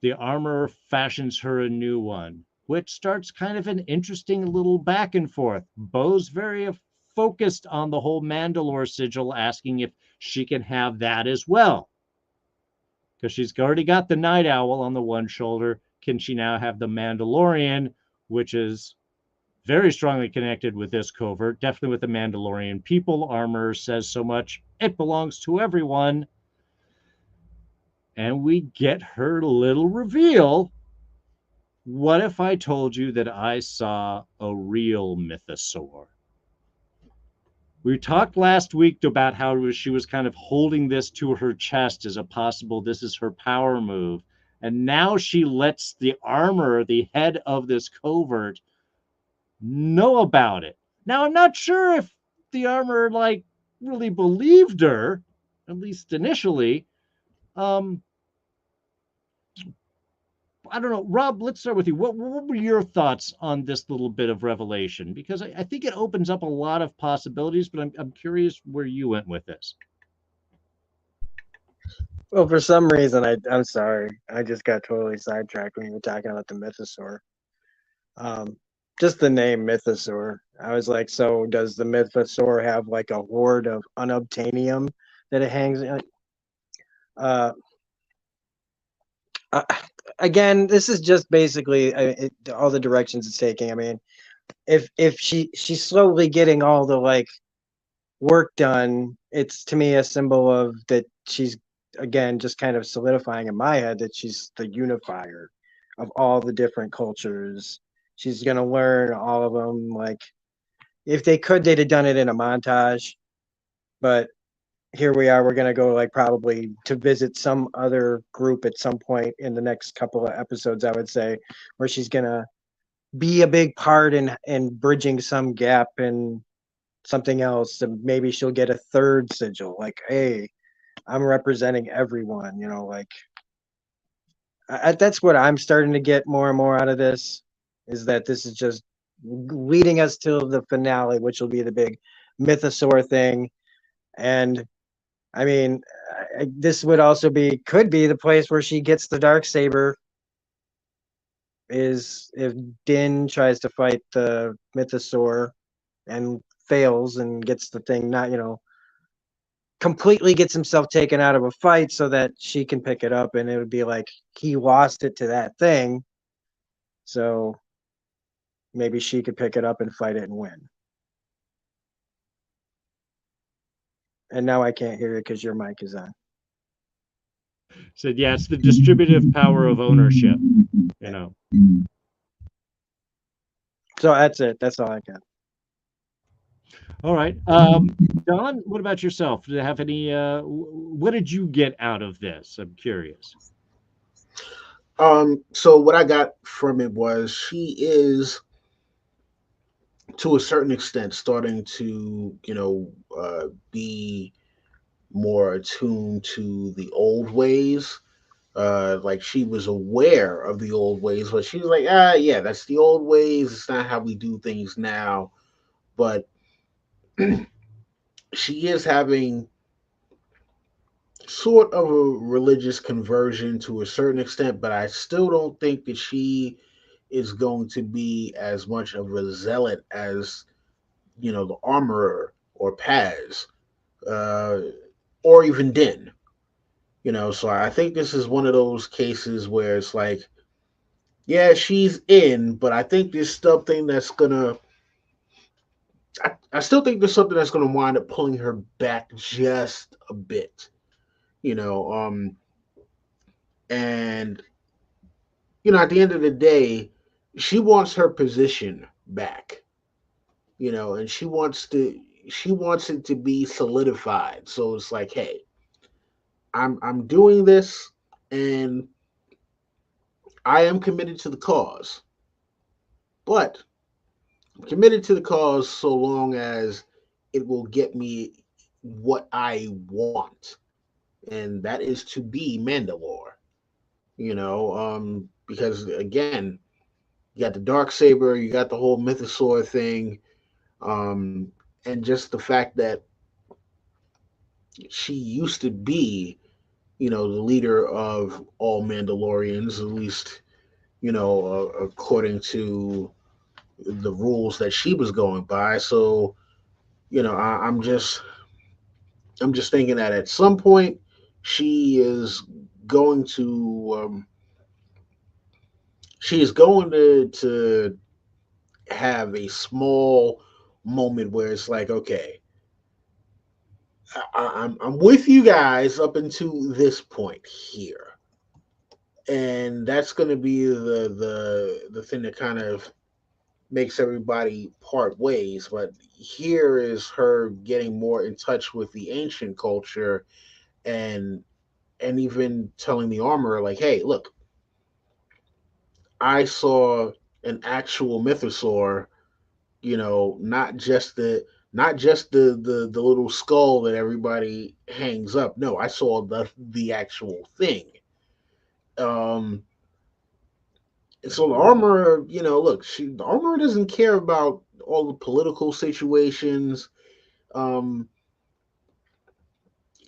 The armor fashions her a new one, which starts kind of an interesting little back and forth. Bo's very focused on the whole Mandalore sigil, asking if she can have that as well. Because she's already got the Night Owl on the one shoulder. Can she now have the Mandalorian, which is very strongly connected with this covert, definitely with the Mandalorian people. Armor says so much. It belongs to everyone. And we get her little reveal. What if I told you that I saw a real mythosaur? We talked last week about how she was kind of holding this to her chest as a possible, this is her power move. And now she lets the armor, the head of this covert, know about it. Now, I'm not sure if the armor like really believed her, at least initially. I don't know, Rob, let's start with you. What were your thoughts on this little bit of revelation? Because I think it opens up a lot of possibilities, but I'm curious where you went with this. Well, for some reason, I'm sorry. I just got totally sidetracked when you were talking about the mythosaur. Just the name mythosaur. I was like, so does the mythosaur have like a hoard of unobtainium that it hangs in? Again, this is just basically all the directions it's taking. I mean, if she's slowly getting all the like work done, it's to me a symbol of that she's again just kind of solidifying in my head that she's the unifier of all the different cultures. She's gonna learn all of them. Like if they could, they'd have done it in a montage, but here we are. We're gonna go like probably to visit some other group at some point in the next couple of episodes, I would say, where she's gonna be a big part in bridging some gap and something else, and maybe she'll get a third sigil. Like, hey, I'm representing everyone. You know, like that's what I'm starting to get more and more out of this. Is that this is just leading us to the finale, which will be the big mythosaur thing, and I mean, this would also could be the place where she gets the Darksaber, is if Din tries to fight the mythosaur and fails and gets the thing, not, completely gets himself taken out of a fight so that she can pick it up, and it would be like he lost it to that thing. So maybe she could pick it up and fight it and win. And now I can't hear you because your mic is on. Said, yeah, it's the distributive power of ownership, you know. So that's it. That's all I got. All right. Don, what about yourself? Do you have any what did you get out of this? I'm curious. So what I got from it was she is to a certain extent starting to, be more attuned to the old ways. Like she was aware of the old ways, but she was like, yeah, that's the old ways. It's not how we do things now. But she is having sort of a religious conversion to a certain extent, but I still don't think that she is going to be as much of a zealot as, the armorer or Paz, uh, or even Din. So I think this is one of those cases where it's like, yeah, she's in, but I think there's something that's gonna. I still think there's something that's gonna wind up pulling her back just a bit. You know, um, and at the end of the day, she wants her position back. And she wants it to be solidified. So it's like, hey, I'm doing this, and I am committed to the cause, but I'm committed to the cause so long as it will get me what I want, and that is to be Mandalore. Because again, you got the dark saber, you got the whole mythosaur thing, um, and just the fact that she used to be, the leader of all Mandalorians, at least, according to the rules that she was going by. So, I'm just thinking that at some point she is going to have a small moment where it's like, okay, I'm with you guys up until this point here, and that's going to be the thing that kind of makes everybody part ways. But here is her getting more in touch with the ancient culture, and even telling the armorer like, hey, look, I saw an actual mythosaur, not just the little skull that everybody hangs up. No, I saw the actual thing. Um, and so the armor, look, the armor doesn't care about all the political situations. Um,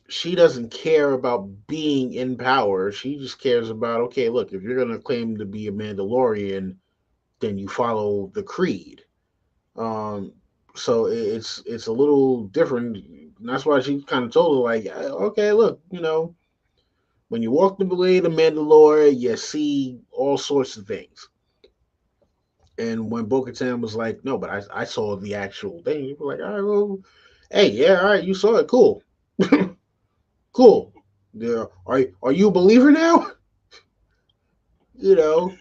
she doesn't care about being in power. She just cares about, okay, look, if you're gonna claim to be a Mandalorian, then you follow the creed. Um, so it's a little different. And that's why she kind of told her like, okay, look, when you walk the blade of Mandalore, you see all sorts of things. And when Bo-Katan was like, no, but I saw the actual thing, you were like, all right, well, hey, yeah, all right, you saw it, cool, cool. Yeah, are you a believer now? you know,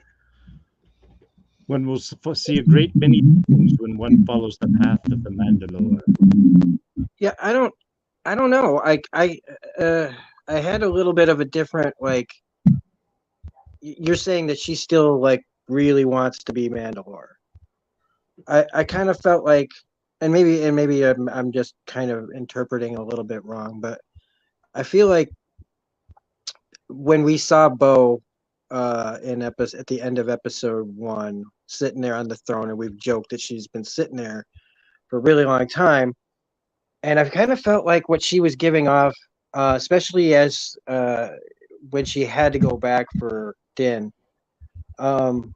One will see a great many things when one follows the path of the Mandalore. Yeah, I don't know. I had a little bit of a different like. You're saying that she still like really wants to be Mandalore. I kind of felt like, and maybe I'm just kind of interpreting a little bit wrong, but I feel like when we saw Bo at the end of episode 1 sitting there on the throne, and we've joked that she's been sitting there for a really long time, and I've kind of felt like what she was giving off, especially as when she had to go back for Din. um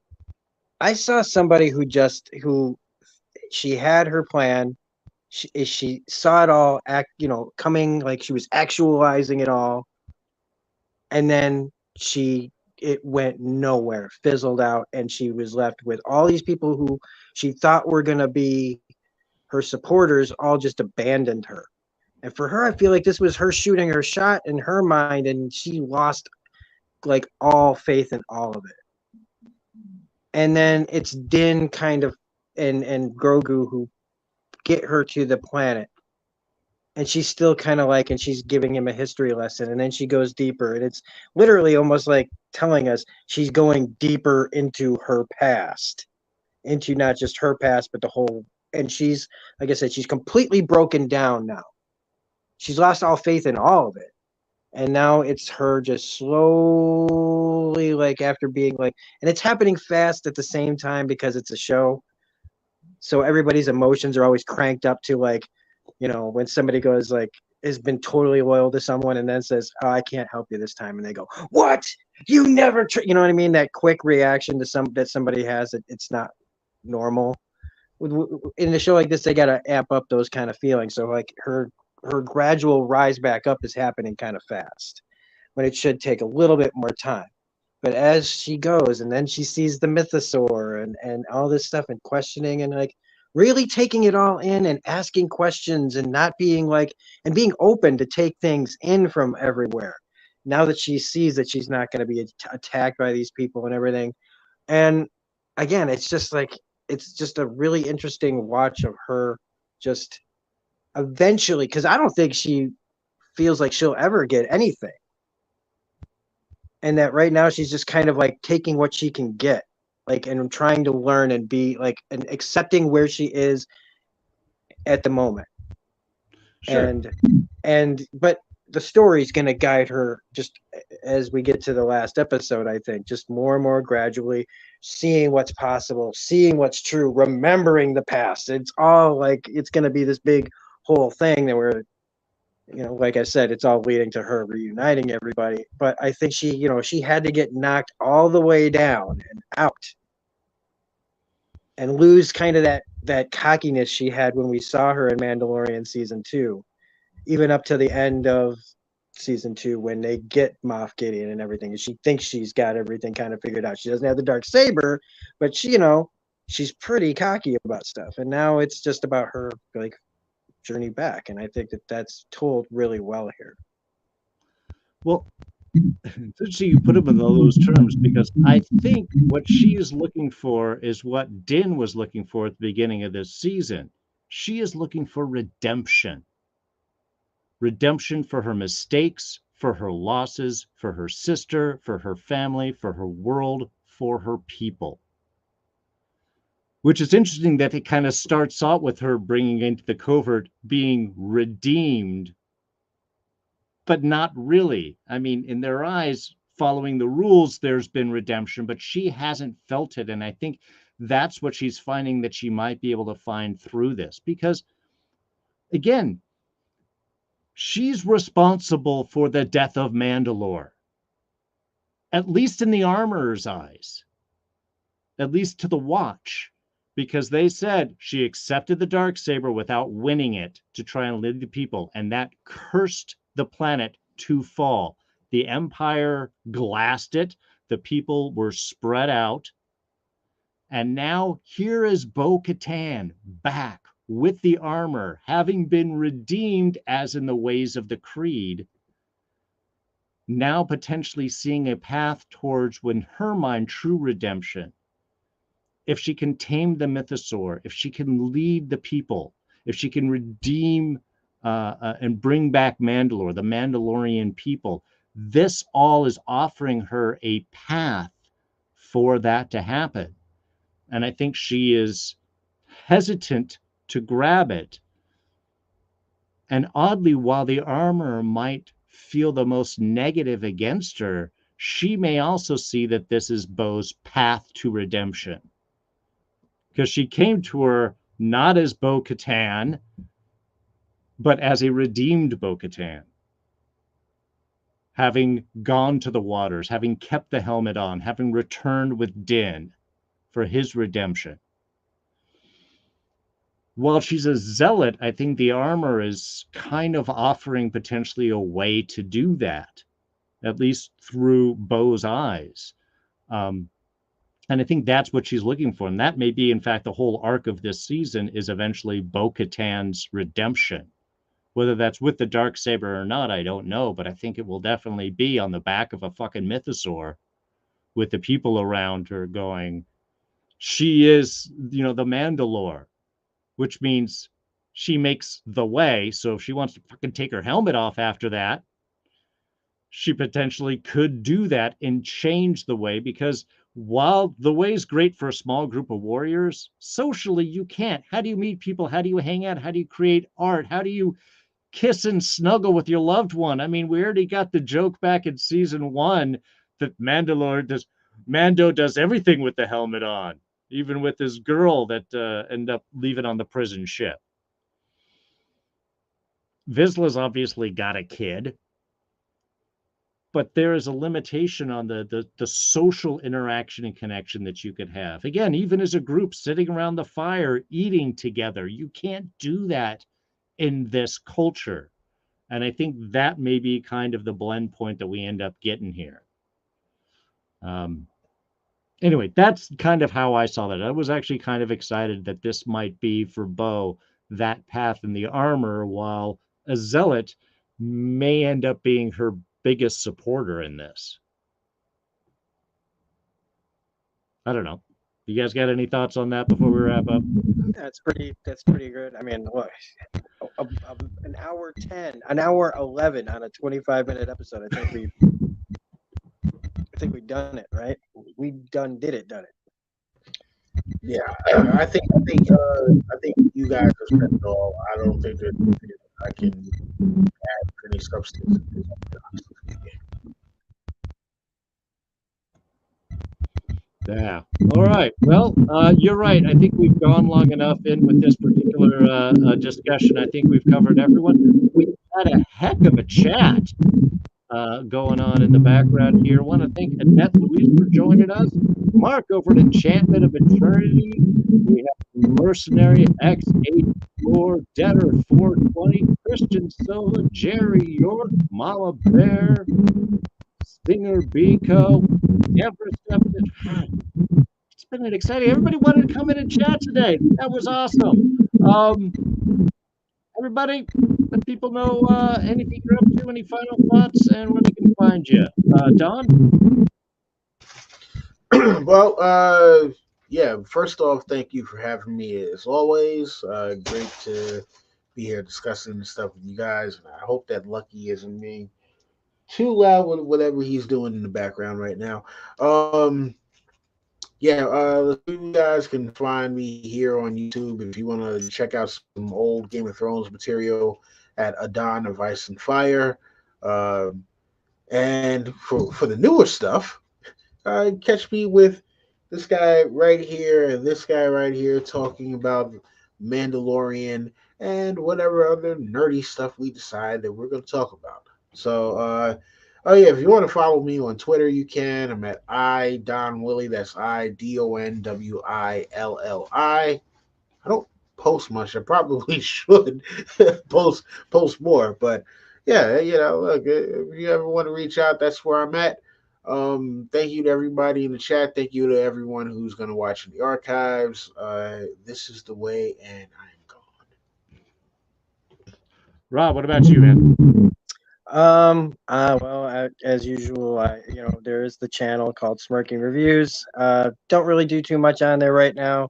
I saw somebody who she had her plan. She saw it all coming, like she was actualizing it all, and then it went nowhere, fizzled out, and she was left with all these people who she thought were going to be her supporters, all just abandoned her. And for her, I feel like this was her shooting her shot in her mind, and she lost like all faith in all of it. And then it's Din kind of and Grogu who get her to the planet. And she's still kind of like, and she's giving him a history lesson. And then she goes deeper. And it's literally almost like telling us she's going deeper into her past, into not just her past, but the whole. And she's, like I said, she's completely broken down now. She's lost all faith in all of it. And now it's her just slowly, like after being like, and it's happening fast at the same time because it's a show. So everybody's emotions are always cranked up to like, when somebody goes like has been totally loyal to someone and then says, "Oh, I can't help you this time," and they go, "What? You never?" You know what I mean? That quick reaction to somebody has, it's not normal. In a show like this, they gotta amp up those kind of feelings. So like her gradual rise back up is happening kind of fast, when it should take a little bit more time. But as she goes, and then she sees the mythosaur and all this stuff and questioning and like really taking it all in and asking questions and not being like, and being open to take things in from everywhere. Now that she sees that she's not going to be attacked by these people and everything. And again, it's just like, it's just a really interesting watch of her just eventually, because I don't think she feels like she'll ever get anything. And that right now she's just kind of like taking what she can get, like, and trying to learn and be like, and accepting where she is at the moment. Sure. But the story's going to guide her just as we get to the last episode. I think just more and more gradually seeing what's possible, seeing what's true, remembering the past. It's all like, it's going to be this big whole thing that we're, like I said, it's all leading to her reuniting everybody. But I think she had to get knocked all the way down and out and lose kind of that cockiness she had when we saw her in Mandalorian season 2, even up to the end of season 2 when they get Moff Gideon and everything. And she thinks she's got everything kind of figured out. She doesn't have the dark saber, but she's pretty cocky about stuff. And now it's just about her like journey back, and I think that's told really well here. Well, interesting you put them in all those terms, because I think what she is looking for is what Din was looking for at the beginning of this season. She is looking for redemption. Redemption for her mistakes, for her losses, for her sister, for her family, for her world, for her people. Which is interesting that it kind of starts out with her bringing into the covert being redeemed, but not really. I mean, in their eyes, following the rules, there's been redemption, but she hasn't felt it. And I think that's what she's finding that she might be able to find through this. Because, again, she's responsible for the death of Mandalore, at least in the armorer's eyes, at least to the Watch. Because they said she accepted the darksaber without winning it to try and lead the people, and that cursed the planet to fall. The Empire glassed it, the people were spread out, and now here is Bo-Katan back with the armor, having been redeemed as in the ways of the Creed, now potentially seeing a path towards, in her mind, true redemption. If she can tame the mythosaur, if she can lead the people, if she can redeem and bring back Mandalore, the Mandalorian people, this all is offering her a path for that to happen. And I think she is hesitant to grab it. And oddly, while the armor might feel the most negative against her, she may also see that this is Bo's path to redemption. Because she came to her not as Bo-Katan, but as a redeemed Bo-Katan, having gone to the waters, having kept the helmet on, having returned with Din for his redemption. While she's a zealot, I think the armor is kind of offering potentially a way to do that, at least through Bo's eyes. And I think that's what she's looking for. And that may be, in fact, the whole arc of this season is eventually Bo-Katan's redemption, Whether that's with the dark saber or not, I don't know, but I think it will definitely be on the back of a fucking mythosaur with the people around her going, she is, the Mandalore, which means she makes the way. So if she wants to fucking take her helmet off after that, she potentially could do that and change the way, because while the way is great for a small group of warriors, socially you can't. How do you meet people? How do you hang out? How do you create art? How do you kiss and snuggle with your loved one? I mean, we already got the joke back in season 1 that Mando does everything with the helmet on, even with his girl that ended up leaving on the prison ship. Vizsla's obviously got a kid, but there is a limitation on the social interaction and connection that you could have. Again, even as a group sitting around the fire, eating together, you can't do that in this culture. And I think that may be kind of the blend point that we end up getting here. Anyway, that's kind of how I saw that. I was actually kind of excited that this might be for Bo that path in the armor, while a zealot may end up being her biggest supporter in this. I don't know. You guys got any thoughts on that before we wrap up? That's pretty good. I mean, what, an hour 10, an hour 11 on a 25-minute episode. I think we've done it, right? We done it. Yeah, I think you guys have said it all. I don't think that I can add any substance to this. Yeah. All right. Well, you're right. I think we've gone long enough in with this particular discussion. I think we've covered everyone. We've had a heck of a chat going on in the background here. I want to thank Annette Louise for joining us. Mark over at Enchantment of Eternity. We have Mercenary X84, Debtor 420, Christian Silva, Jerry York, Mama Bear, Stinger Biko, Everest. It's been an exciting. Everybody wanted to come in and chat today. That was awesome. Everybody, let people know anything you're up to, any final thoughts, and where they can find you. Don? Well, yeah, first off, thank you for having me as always. Great to be here discussing this stuff with you guys. And I hope that Lucky isn't being too loud with whatever he's doing in the background right now. Yeah, you guys can find me here on YouTube if you want to check out some old Game of Thrones material at A Dawn of Ice and Fire. And for the newer stuff, catch me with this guy right here and this guy right here talking about Mandalorian and whatever other nerdy stuff we decide that we're going to talk about. So, oh yeah, if you want to follow me on Twitter, you can. I'm at iDonWillie. That's IDonWilli. I don't post much. I probably should post more, but yeah, look, if you ever want to reach out, that's where I'm at. Thank you to everybody in the chat. Thank you to everyone who's going to watch in the archives. This is the way, and I am gone. Rob, what about you, man? Well, as usual, there is the channel called Smirking Reviews. Don't really do too much on there right now,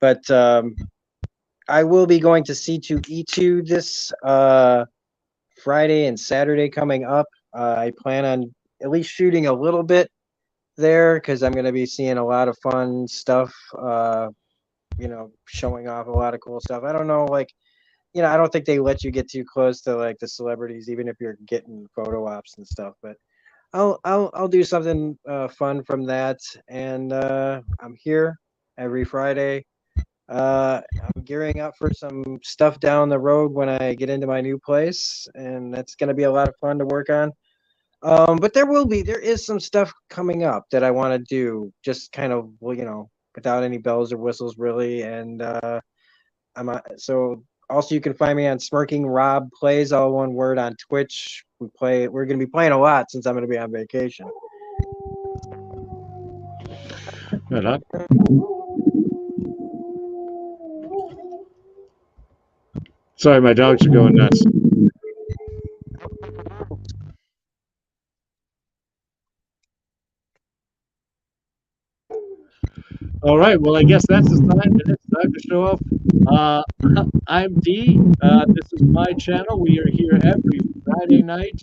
but I will be going to C2E2 this Friday and Saturday coming up. I plan on at least shooting a little bit there because I'm going to be seeing a lot of fun stuff, showing off a lot of cool stuff. I don't know, I don't think they let you get too close to like the celebrities, even if you're getting photo ops and stuff, but I'll do something fun from that. And I'm here every Friday. I'm gearing up for some stuff down the road when I get into my new place, and that's going to be a lot of fun to work on. But there is some stuff coming up that I want to do, just kind of, without any bells or whistles, really. And so also you can find me on Smirking Rob Plays, all one word, on Twitch. We're going to be playing a lot since I'm going to be on vacation. Good luck. Sorry, my dogs are going nuts. All right. Well, I guess that's the time. It's time to show off. I'm D. This is my channel. We are here every Friday night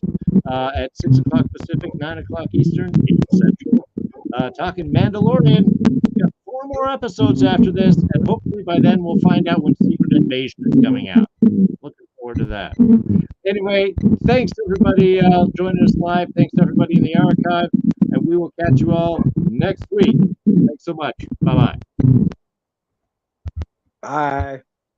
at 6 o'clock Pacific, 9 o'clock Eastern, 8 Central, talking Mandalorian. We got 4 more episodes after this, and hopefully by then we'll find out when Secret Invasion is coming out. Looking forward to that. Anyway, thanks to everybody joining us live. Thanks to everybody in the archive, and we will catch you all next week. Thanks so much. Bye-bye. Bye.